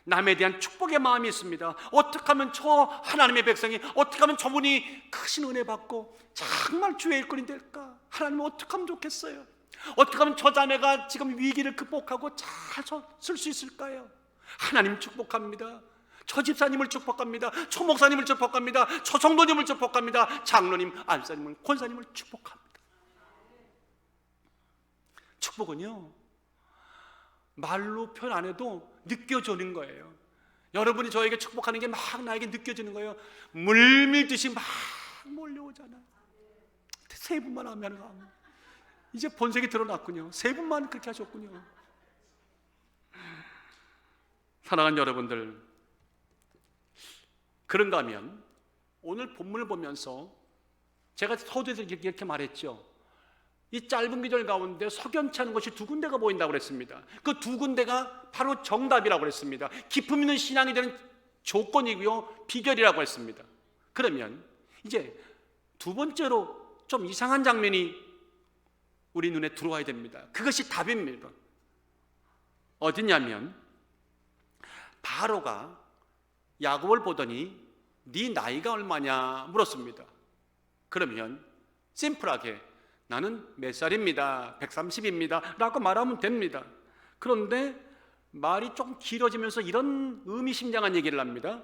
남에 대한 축복의 마음이 있습니다. 어떻게 하면 저 하나님의 백성이, 어떻게 하면 저분이 크신 은혜 받고 정말 주의 일꾼이 될까? 하나님은 어떻게 하면 좋겠어요? 어떻게 하면 저 자매가 지금 위기를 극복하고 잘 쓸 수 있을까요? 하나님 축복합니다. 저 집사님을 축복합니다. 저 목사님을 축복합니다. 저 성도님을 축복합니다. 장로님, 안사님을, 권사님을 축복합니다. 축복은요, 말로 표현 안 해도 느껴지는 거예요. 여러분이 저에게 축복하는 게 막 나에게 느껴지는 거예요. 물 밀듯이 막 몰려오잖아. 세 분만 하면 이제 본색이 드러났군요. 세 분만 그렇게 하셨군요. 사랑하는 여러분들, 그런가 하면 오늘 본문을 보면서 제가 서두에서 이렇게 말했죠. 이 짧은 기절 가운데 석연치 않은 것이 두 군데가 보인다고 그랬습니다. 그 두 군데가 바로 정답이라고 그랬습니다. 기품 있는 신앙이 되는 조건이고요, 비결이라고 했습니다. 그러면 이제 두 번째로 좀 이상한 장면이 우리 눈에 들어와야 됩니다. 그것이 답입니다. 어디냐면 바로가 야곱을 보더니 네 나이가 얼마냐 물었습니다. 그러면 심플하게 나는 몇 살입니다. 130입니다. 라고 말하면 됩니다. 그런데 말이 조금 길어지면서 이런 의미심장한 얘기를 합니다.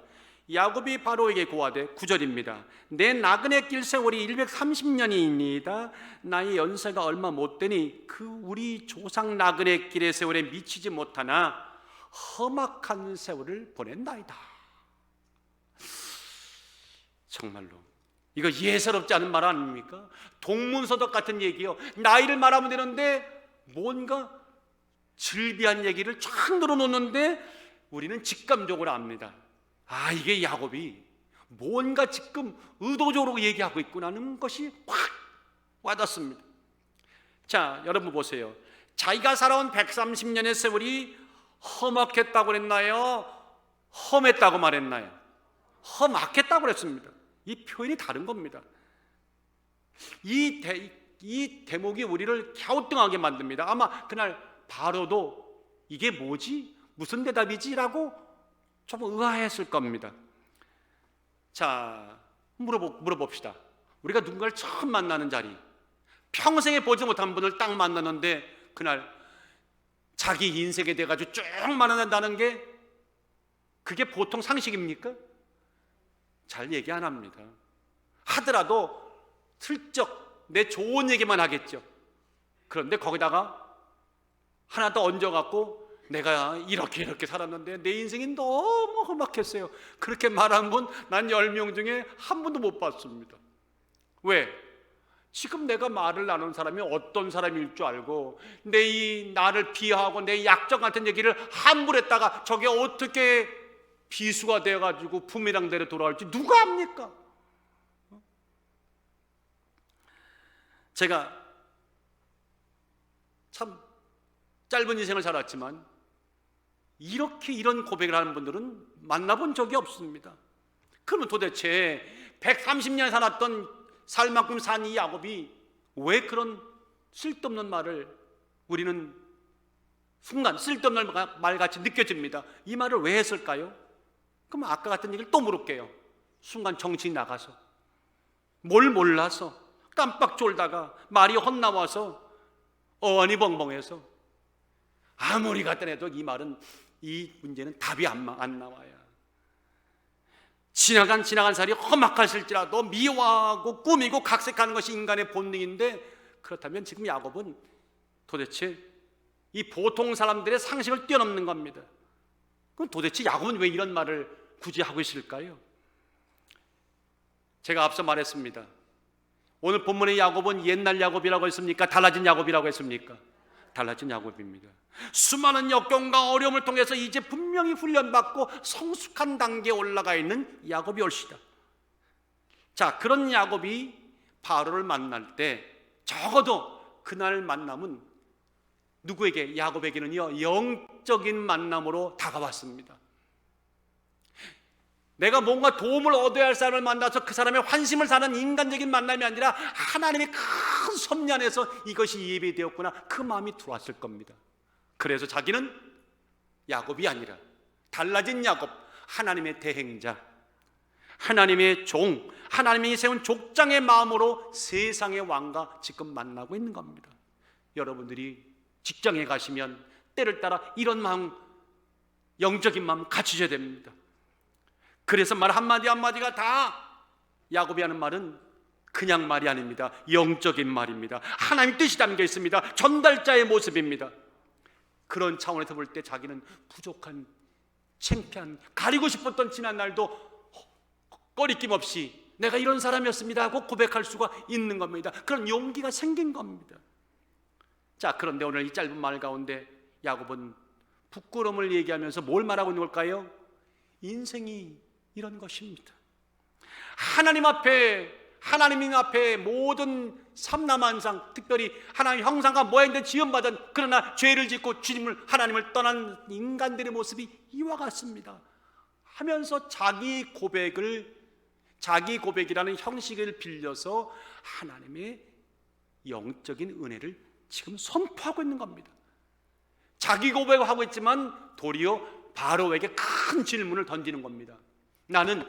야곱이 바로에게 고하되 9절입니다. 내 나그네 길 세월이 130년이니이다. 나의 연세가 얼마 못 되니 그 우리 조상 나그네 길의 세월에 미치지 못하나 험악한 세월을 보낸다이다. 정말로 이거 예사롭지 않은 말 아닙니까? 동문서덕 같은 얘기요. 나이를 말하면 되는데 뭔가 즐비한 얘기를 쫙 늘어놓는데 우리는 직감적으로 압니다. 아, 이게 야곱이 뭔가 지금 의도적으로 얘기하고 있구나는 것이 확 와닿습니다. 자, 여러분 보세요. 자기가 살아온 130년의 세월이 험악했다고 그랬나요? 험했다고 말했나요? 험악했다고 그랬습니다. 이 표현이 다른 겁니다. 이 대목이 우리를 갸우뚱하게 만듭니다. 아마 그날 바로도 이게 뭐지? 무슨 대답이지? 라고 좀 의아했을 겁니다. 자, 물어봅시다. 우리가 누군가를 처음 만나는 자리, 평생에 보지 못한 분을 딱 만나는데 그날 자기 인생에 대해 가지고 쭉 만난다는 게 그게 보통 상식입니까? 잘 얘기 안 합니다. 하더라도 슬쩍 내 좋은 얘기만 하겠죠. 그런데 거기다가 하나 더 얹어갖고 내가 이렇게 살았는데 내 인생이 너무 험악했어요. 그렇게 말한 분 난 10명 중에 한 분도 못 봤습니다. 왜? 지금 내가 말을 나눈 사람이 어떤 사람일 줄 알고 나를 비하하고 내 약점 같은 얘기를 함부로 했다가 저게 어떻게 비수가 되어가지고 부메랑대로 돌아올지 누가 압니까? 제가 참 짧은 인생을 살았지만 이런 고백을 하는 분들은 만나본 적이 없습니다. 그러면 도대체 130년 살았던 살만큼 산 이 야곱이 왜 그런 쓸데없는 말을 우리는 순간 쓸데없는 말같이 느껴집니다. 이 말을 왜 했을까요? 그럼 아까 같은 얘기를 또 물을게요. 순간 정신이 나가서 뭘 몰라서 깜빡 졸다가 말이 헛나와서 어안이 벙벙해서 아무리 갖다 내도 이 문제는 답이 안 나와요. 지나간 살이 험악하실지라도 미워하고 꾸미고 각색하는 것이 인간의 본능인데, 그렇다면 지금 야곱은 도대체 이 보통 사람들의 상식을 뛰어넘는 겁니다. 그럼 도대체 야곱은 왜 이런 말을 굳이 하고 있을까요? 제가 앞서 말했습니다. 오늘 본문의 야곱은 옛날 야곱이라고 했습니까? 달라진 야곱이라고 했습니까? 달라진 야곱입니다. 수많은 역경과 어려움을 통해서 이제 분명히 훈련받고 성숙한 단계에 올라가 있는 야곱이 올시다. 자, 그런 야곱이 바로를 만날 때 적어도 그날 만남은 누구에게? 야곱에게는요, 영적인 만남으로 다가왔습니다. 내가 뭔가 도움을 얻어야 할 사람을 만나서 그 사람의 환심을 사는 인간적인 만남이 아니라 하나님의 큰 섭리 안에서 이것이 예배되었구나, 그 마음이 들어왔을 겁니다. 그래서 자기는 야곱이 아니라 달라진 야곱, 하나님의 대행자, 하나님의 종, 하나님이 세운 족장의 마음으로 세상의 왕과 지금 만나고 있는 겁니다. 여러분들이 직장에 가시면 때를 따라 이런 마음, 영적인 마음 갖추셔야 됩니다. 그래서 말 한마디 한마디가 다 야곱이 하는 말은 그냥 말이 아닙니다. 영적인 말입니다. 하나님 뜻이 담겨 있습니다. 전달자의 모습입니다. 그런 차원에서 볼 때 자기는 부족한, 창피한, 가리고 싶었던 지난 날도 꺼리낌 없이 내가 이런 사람이었습니다 하고 고백할 수가 있는 겁니다. 그런 용기가 생긴 겁니다. 자, 그런데 오늘 이 짧은 말 가운데 야곱은 부끄러움을 얘기하면서 뭘 말하고 있는 걸까요? 인생이 이런 것입니다. 하나님 앞에 모든 삼라만상, 특별히 하나님 형상과 모양대 지음받은, 그러나 죄를 짓고 하나님을 떠난 인간들의 모습이 이와 같습니다 하면서 자기 고백이라는 형식을 빌려서 하나님의 영적인 은혜를 지금 선포하고 있는 겁니다. 자기 고백을 하고 있지만 도리어 바로에게 큰 질문을 던지는 겁니다. 나는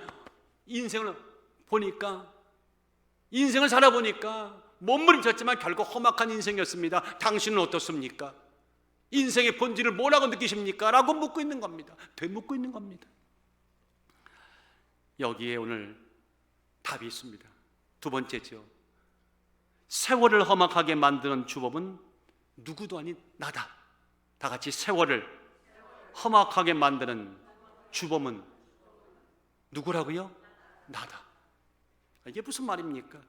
인생을 살아보니까 몸부림쳤지만 결국 험악한 인생이었습니다. 당신은 어떻습니까? 인생의 본질을 뭐라고 느끼십니까? 라고 묻고 있는 겁니다. 되묻고 있는 겁니다. 여기에 오늘 답이 있습니다. 두 번째죠. 세월을 험악하게 만드는 주범은 누구도 아닌 나다. 다 같이 세월을 험악하게 만드는 주범은 누구라고요? 나다. 이게 무슨 말입니까?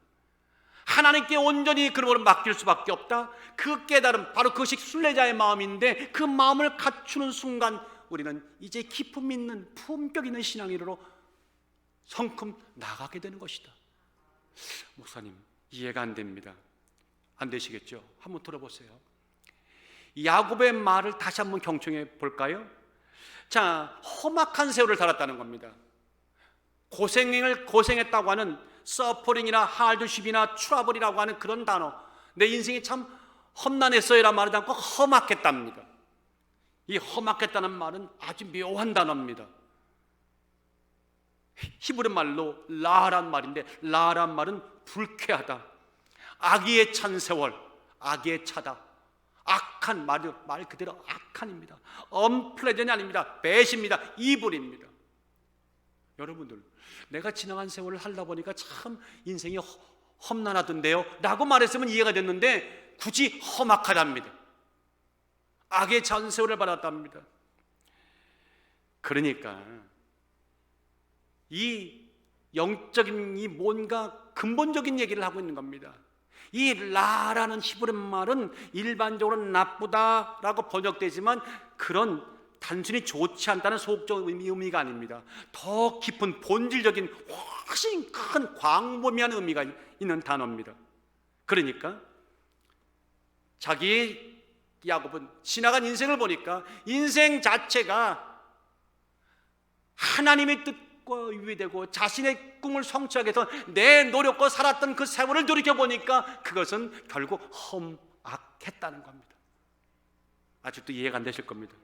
하나님께 온전히 그를 맡길 수밖에 없다. 그 깨달음, 바로 그것이 순례자의 마음인데, 그 마음을 갖추는 순간 우리는 이제 기품 있는, 품격 있는 신앙인으로 성큼 나가게 되는 것이다. 목사님, 이해가 안 됩니다. 안 되시겠죠? 한번 들어보세요. 야곱의 말을 다시 한번 경청해 볼까요? 자, 험악한 세월을 살았다는 겁니다. 고생했다고 하는 서퍼링이나 하드십이나 트러블이라고 하는 그런 단어, 내 인생이 참 험난했어요 라는 말을 담고 험악했답니다. 이 험악했다는 말은 아주 묘한 단어입니다. 히브리 말로 라란 말인데, 라란 말은 불쾌하다, 악의에 찬 세월, 악의에 차다, 악한, 말 그대로 악한입니다. 언플레전이 아닙니다. 배신입니다. 이불입니다. 여러분들, 내가 지나간 세월을 살다 보니까 참 인생이 험난하던데요 라고 말했으면 이해가 됐는데, 굳이 험악하답니다. 악의 찬 세월을 받았답니다. 그러니까 이 영적인, 이 뭔가 근본적인 얘기를 하고 있는 겁니다. 이 라라는 히브리 말은 일반적으로 나쁘다라고 번역되지만 그런 단순히 좋지 않다는 소극적 의미가 아닙니다. 더 깊은 본질적인 훨씬 큰 광범위한 의미가 있는 단어입니다. 그러니까 자기의 야곱은 지나간 인생을 보니까 인생 자체가 하나님의 뜻과 위배되고 자신의 꿈을 성취하기 위해서 내 노력과 살았던 그 세월을 돌이켜보니까 그것은 결국 험악했다는 겁니다. 아직도 이해가 안 되실 겁니다.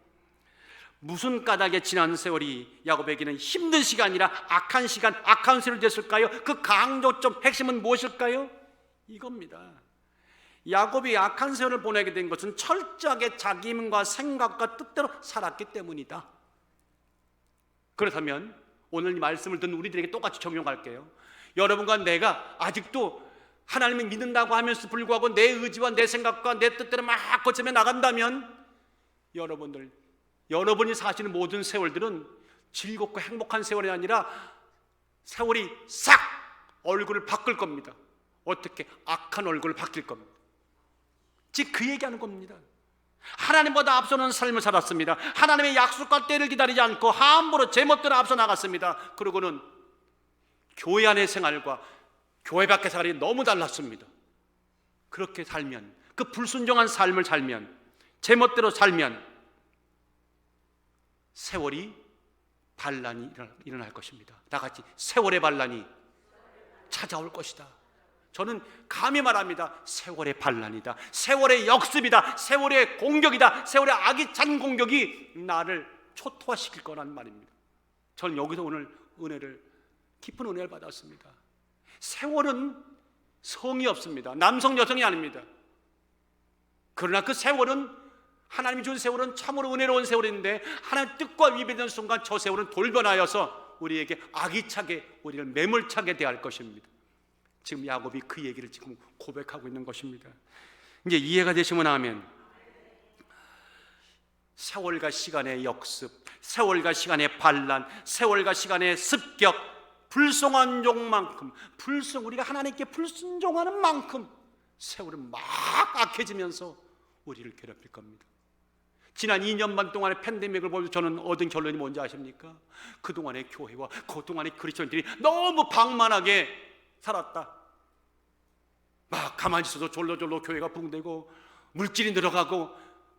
무슨 까닭에 지난 세월이 야곱에게는 힘든 시간이라 악한 시간, 악한 세월이 됐을까요? 그 강조점 핵심은 무엇일까요? 이겁니다. 야곱이 악한 세월을 보내게 된 것은 철저하게 자기 힘과 생각과 뜻대로 살았기 때문이다. 그렇다면 오늘 이 말씀을 듣는 우리들에게 똑같이 적용할게요. 여러분과 내가 아직도 하나님을 믿는다고 하면서 불구하고 내 의지와 내 생각과 내 뜻대로 막 거쳐며 나간다면 여러분이 사시는 모든 세월들은 즐겁고 행복한 세월이 아니라 세월이 싹 얼굴을 바꿀 겁니다. 어떻게? 악한 얼굴을 바뀔 겁니다. 즉 그 얘기하는 겁니다. 하나님보다 앞서는 삶을 살았습니다. 하나님의 약속과 때를 기다리지 않고 함부로 제멋대로 앞서 나갔습니다. 그러고는 교회 안의 생활과 교회 밖의 생활이 너무 달랐습니다. 그렇게 살면, 그 불순종한 삶을 살면, 제멋대로 살면 세월이 반란이 일어날 것입니다. 다같이 세월의 반란이 찾아올 것이다. 저는 감히 말합니다. 세월의 반란이다, 세월의 역습이다, 세월의 공격이다, 세월의 악이 찬 공격이 나를 초토화시킬 거란 말입니다. 저는 여기서 오늘 깊은 은혜를 받았습니다. 세월은 성이 없습니다. 남성 여성이 아닙니다. 그러나 그 세월은, 하나님이 준 세월은 참으로 은혜로운 세월인데 하나님의 뜻과 위배되는 순간 저 세월은 돌변하여서 우리에게 악이차게, 우리를 매몰차게 대할 것입니다. 지금 야곱이 그 얘기를 지금 고백하고 있는 것입니다. 이제 이해가 되시면 아멘. 세월과 시간의 역습, 세월과 시간의 반란, 세월과 시간의 습격, 불송한 종만큼, 우리가 하나님께 불순종하는 만큼 세월은 막 악해지면서 우리를 괴롭힐 겁니다. 지난 2년 반 동안의 팬데믹을 보면서 저는 얻은 결론이 뭔지 아십니까? 그동안의 교회와 그동안의 크리스천들이 너무 방만하게 살았다. 막 가만히 있어도 졸로졸로 교회가 붕대고 물질이 늘어가고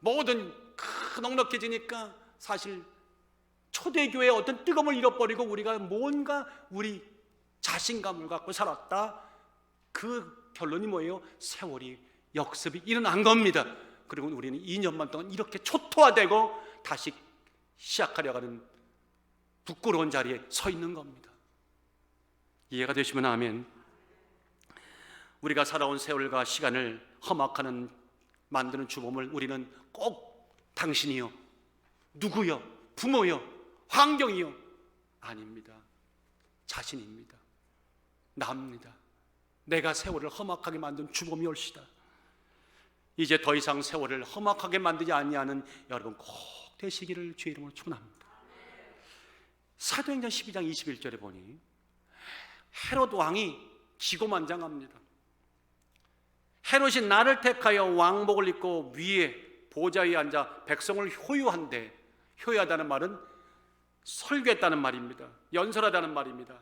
모든 넉넉해지니까 사실 초대교회의 어떤 뜨거움을 잃어버리고 우리가 뭔가 우리 자신감을 갖고 살았다. 그 결론이 뭐예요? 세월이 역습이 일어난 겁니다. 그리고 우리는 2년만 동안 이렇게 초토화되고 다시 시작하려고 하는 부끄러운 자리에 서 있는 겁니다. 이해가 되시면 아멘. 우리가 살아온 세월과 시간을 험악하는 만드는 주범을 우리는 꼭 당신이요, 누구요, 부모요, 환경이요, 아닙니다. 자신입니다. 나입니다. 내가 세월을 험악하게 만든 주범이 올시다. 이제 더 이상 세월을 험악하게 만들지 아니하는 여러분 꼭 되시기를 주의 이름으로 축원합니다. 사도행전 12장 21절에 보니 헤롯 왕이 기고만장합니다. 헤롯이 나를 택하여 왕복을 입고 위에 보좌 위에 앉아 백성을 효유한데, 효유하다는 말은 설교했다는 말입니다. 연설하다는 말입니다.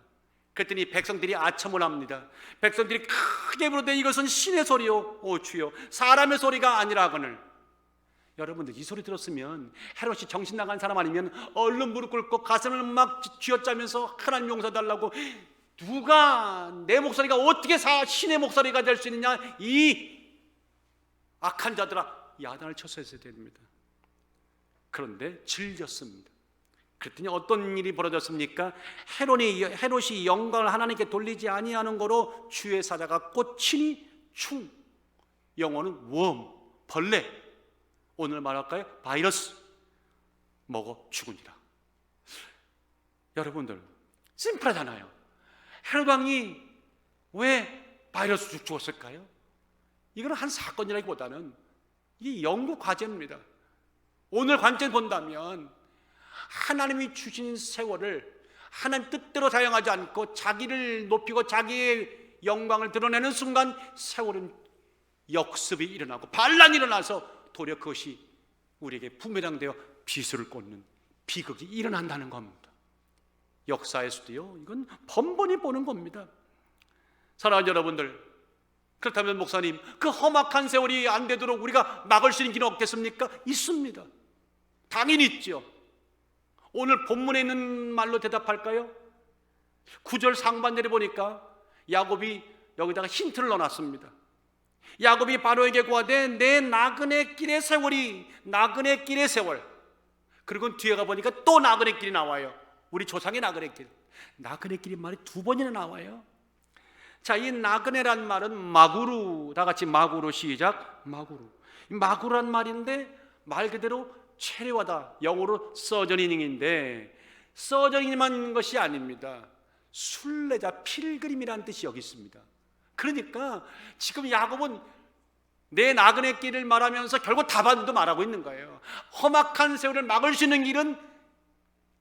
그랬더니 백성들이 아첨을 합니다. 백성들이 크게 부르되 이것은 신의 소리요 오 주여, 사람의 소리가 아니라 하거늘. 여러분들 이 소리 들었으면 헤롯이 정신 나간 사람 아니면 얼른 무릎 꿇고 가슴을 막 쥐어짜면서 하나님 용서달라고, 누가 내 목소리가 어떻게 신의 목소리가 될 수 있느냐, 이 악한 자들아, 야단을 쳤어야 됩니다. 그런데 즐겼습니다. 그랬더니 어떤 일이 벌어졌습니까? 헤롯이 영광을 하나님께 돌리지 아니하는 거로 주의 사자가 꽂히니 충, 영어는 웜, 벌레, 오늘 말할까요? 바이러스 먹어 죽으니라. 여러분들 심플하잖아요. 헤롯 왕이 왜 바이러스 죽었을까요? 이건 한 사건이라기보다는 이게 연구 과제입니다. 오늘 관점 본다면 하나님이 주신 세월을 하나님 뜻대로 사용하지 않고 자기를 높이고 자기의 영광을 드러내는 순간 세월은 역습이 일어나고 반란이 일어나서 도리어 그것이 우리에게 부메랑되어 비수를 꽂는 비극이 일어난다는 겁니다. 역사에서도요, 이건 번번이 보는 겁니다. 사랑하는 여러분들, 그렇다면 목사님, 그 험악한 세월이 안 되도록 우리가 막을 수 있는 길은 없겠습니까? 있습니다. 당연히 있죠. 오늘 본문에 있는 말로 대답할까요? 9절 상반절에 보니까 야곱이 여기다가 힌트를 넣어놨습니다. 야곱이 바로에게 고하되 내 나그네 길의 세월이, 나그네 길의 세월, 그리고 뒤에 가보니까 또 나그네 길이 나와요. 우리 조상의 나그네 길. 나그네 길이 말이 두 번이나 나와요. 자, 이 나그네란 말은 마구루, 다 같이 마구루 시작. 마구루. 마구란 말인데 말 그대로 체류하다, 영어로 서저니닝인데 서저닝만 있는 것이 아닙니다. 순례자, 필그림이라는 뜻이 여기 있습니다. 그러니까 지금 야곱은 내 나그네 길을 말하면서 결국 다반도 말하고 있는 거예요. 험악한 세월을 막을 수 있는 길은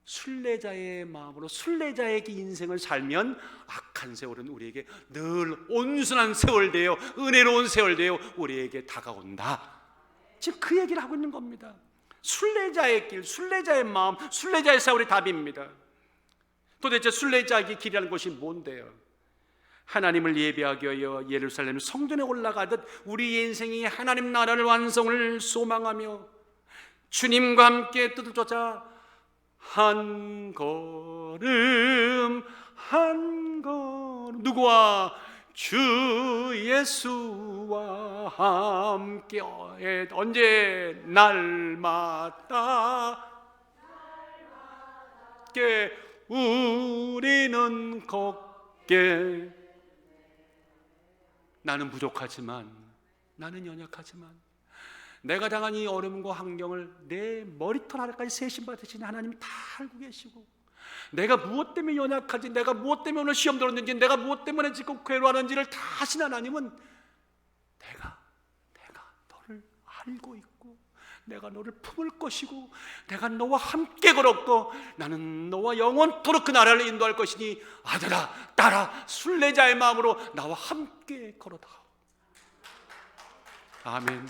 순례자의 마음으로 순례자의 인생을 살면 악한 세월은 우리에게 늘 온순한 세월 되어 은혜로운 세월 되어 우리에게 다가온다. 지금 그 얘기를 하고 있는 겁니다. 순례자의 길, 순례자의 마음, 순례자의 세월이 답입니다. 도대체 순례자의 길이라는 것이 뭔데요? 하나님을 예배하기 위하여 예루살렘 성전에 올라가듯 우리 인생이 하나님 나라를 완성을 소망하며 주님과 함께 뜻을 쫓아 한 걸음 한 걸음 누구와? 주 예수와 함께 언제? 날마다 우리는 걷게. 나는 부족하지만, 나는 연약하지만 내가 당한 이 어려움과 환경을 내 머리털 하나까지 세심받으신 하나님이 다 알고 계시고, 내가 무엇 때문에 연약한지, 내가 무엇 때문에 오늘 시험 들었는지, 내가 무엇 때문에 지금 괴로워하는지를 다 아신 하나님은 내가 너를 알고 있고 내가 너를 품을 것이고 내가 너와 함께 걸었고 나는 너와 영원토록 그 나라를 인도할 것이니 아들아 딸아 순례자의 마음으로 나와 함께 걸어다오. 아멘.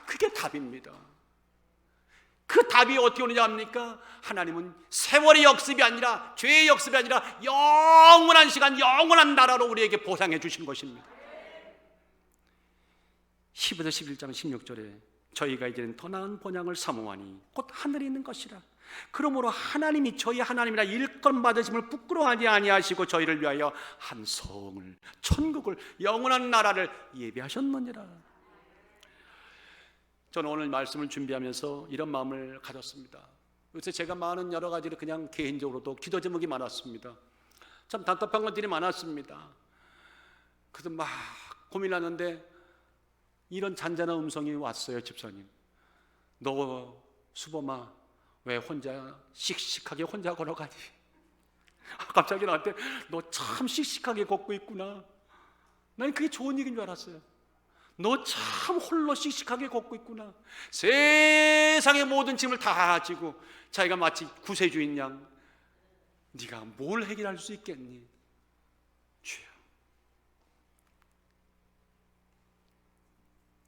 그게 답입니다. 그 답이 어떻게 오느냐 합니까? 하나님은 세월의 역습이 아니라 죄의 역습이 아니라 영원한 시간 영원한 나라로 우리에게 보상해 주신 것입니다. 히브리서 11장 16절에 저희가 이제는 더 나은 본향을 사모하니 곧 하늘에 있는 것이라. 그러므로 하나님이 저희 하나님이라 일권 받으심을 부끄러워하지 아니하시고 저희를 위하여 한 성을 천국을 영원한 나라를 예비하셨느니라. 저는 오늘 말씀을 준비하면서 이런 마음을 가졌습니다. 요새 제가 많은 여러 가지를 그냥 개인적으로도 기도 제목이 많았습니다. 참 답답한 것들이 많았습니다. 그래서 막 고민하는데 이런 잔잔한 음성이 왔어요. 집사님, 너 수범아 왜 혼자 씩씩하게 혼자 걸어가니? 갑자기 나한테 너 참 씩씩하게 걷고 있구나. 난 그게 좋은 얘기인 줄 알았어요. 너 참 홀로 씩씩하게 걷고 있구나. 세상의 모든 짐을 다 지고 자기가 마치 구세주인 양 네가 뭘 해결할 수 있겠니? 주여,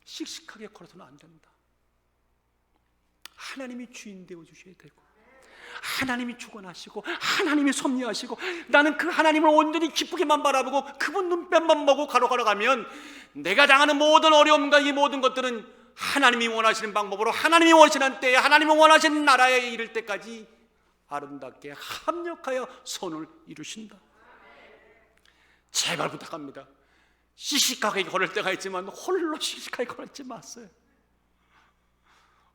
씩씩하게 걸어서는 안 된다. 하나님이 주인 되어 주셔야 되고 하나님이 주관하시고 하나님이 섭리하시고 나는 그 하나님을 온전히 기쁘게만 바라보고 그분 눈빛만 보고 걸어가면 내가 당하는 모든 어려움과 이 모든 것들은 하나님이 원하시는 방법으로 하나님이 원하시는 때에 하나님이 원하시는 나라에 이를 때까지 아름답게 합력하여 선을 이루신다. 제발 부탁합니다. 씩씩하게 걸을 때가 있지만 홀로 씩씩하게 걸지 마세요.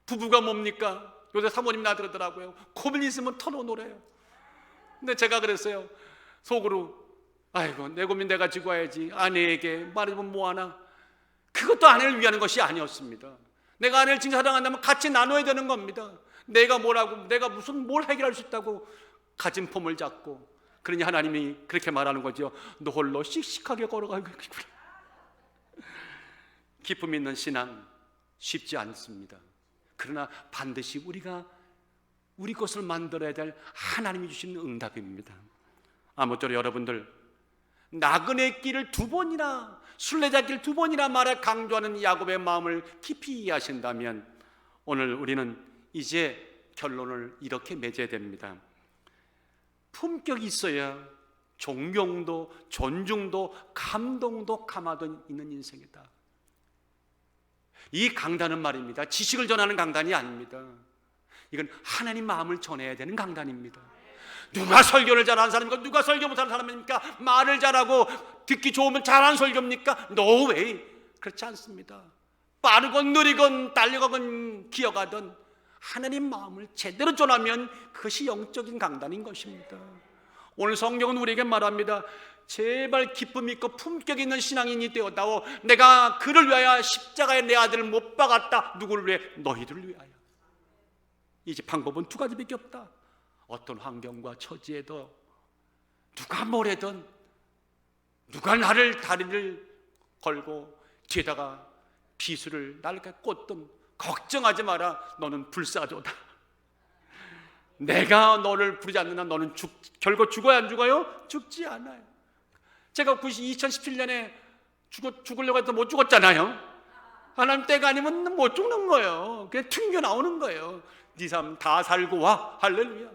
부부가 뭡니까? 요새 사모님 나 그러더라고요. 고민 있으면 털어놓으래요. 근데 제가 그랬어요. 속으로 아이고 내 고민 내가 지고 와야지. 아내에게 말해보면 뭐하나. 그것도 아내를 위하는 것이 아니었습니다. 내가 아내를 진짜 사랑한다면 같이 나눠야 되는 겁니다. 내가 뭐라고 내가 무슨 뭘 해결할 수 있다고 가진 폼을 잡고. 그러니 하나님이 그렇게 말하는 거죠. 너 홀로 씩씩하게 걸어가고 있구나. 기쁨 있는 신앙 쉽지 않습니다. 그러나 반드시 우리가 우리 것을 만들어야 될 하나님이 주신 응답입니다. 아무쪼록 여러분들 나그네 길을 두 번이나 순례자 길 두 번이나 말해 강조하는 야곱의 마음을 깊이 이해하신다면 오늘 우리는 이제 결론을 이렇게 맺어야 됩니다. 품격이 있어야 존경도 존중도 감동도 감화도 있는 인생이다. 이 강단은 말입니다. 지식을 전하는 강단이 아닙니다. 이건 하나님 마음을 전해야 되는 강단입니다. 누가 설교를 잘하는 사람입니까? 누가 설교 못하는 사람입니까? 말을 잘하고 듣기 좋으면 잘하는 설교입니까? No way. 그렇지 않습니다. 빠르건 느리건 달려가건 기어가든 하나님 마음을 제대로 전하면 그것이 영적인 강단인 것입니다. 오늘 성경은 우리에게 말합니다. 제발 기쁨 있고 품격 있는 신앙인이 되어다오. 내가 그를 위하여 십자가에 내 아들을 못 박았다. 누구를 위해? 너희들을 위하여. 이제 방법은 두 가지밖에 없다. 어떤 환경과 처지에도 누가 뭐래든, 누가 나를 다리를 걸고 뒤에다가 비수를 날개 꽂든 걱정하지 마라. 너는 불사조다. 내가 너를 부르지 않는 한 너는 결국 죽어야 안 죽어요? 죽지 않아요. 제가 2017년에 죽으려고 해도 못 죽었잖아요. 하나님 때가 아니면 못 죽는 거예요. 그냥 튕겨 나오는 거예요. 네 삶 다 살고 와. 할렐루야.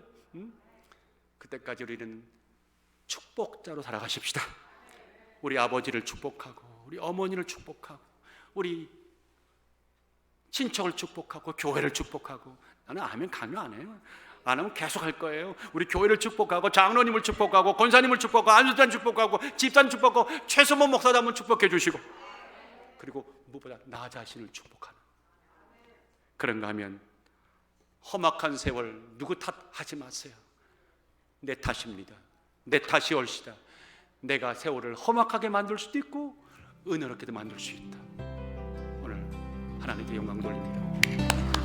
그때까지 우리는 축복자로 살아가십시다. 우리 아버지를 축복하고, 우리 어머니를 축복하고, 우리 친척을 축복하고, 교회를 축복하고. 나는 아멘 강요 안 해요. 안 하면 계속 할 거예요. 우리 교회를 축복하고, 장로님을 축복하고, 권사님을 축복하고, 안수단 축복하고, 집단 축복하고, 최소모 목사도 한번 축복해 주시고, 그리고 무엇보다 나 자신을 축복하는. 그런가 하면 험악한 세월 누구 탓하지 마세요. 내 탓입니다. 내 탓이 옳시다. 내가 세월을 험악하게 만들 수도 있고 은혜롭게도 만들 수 있다. 오늘 하나님께 영광 돌립니다.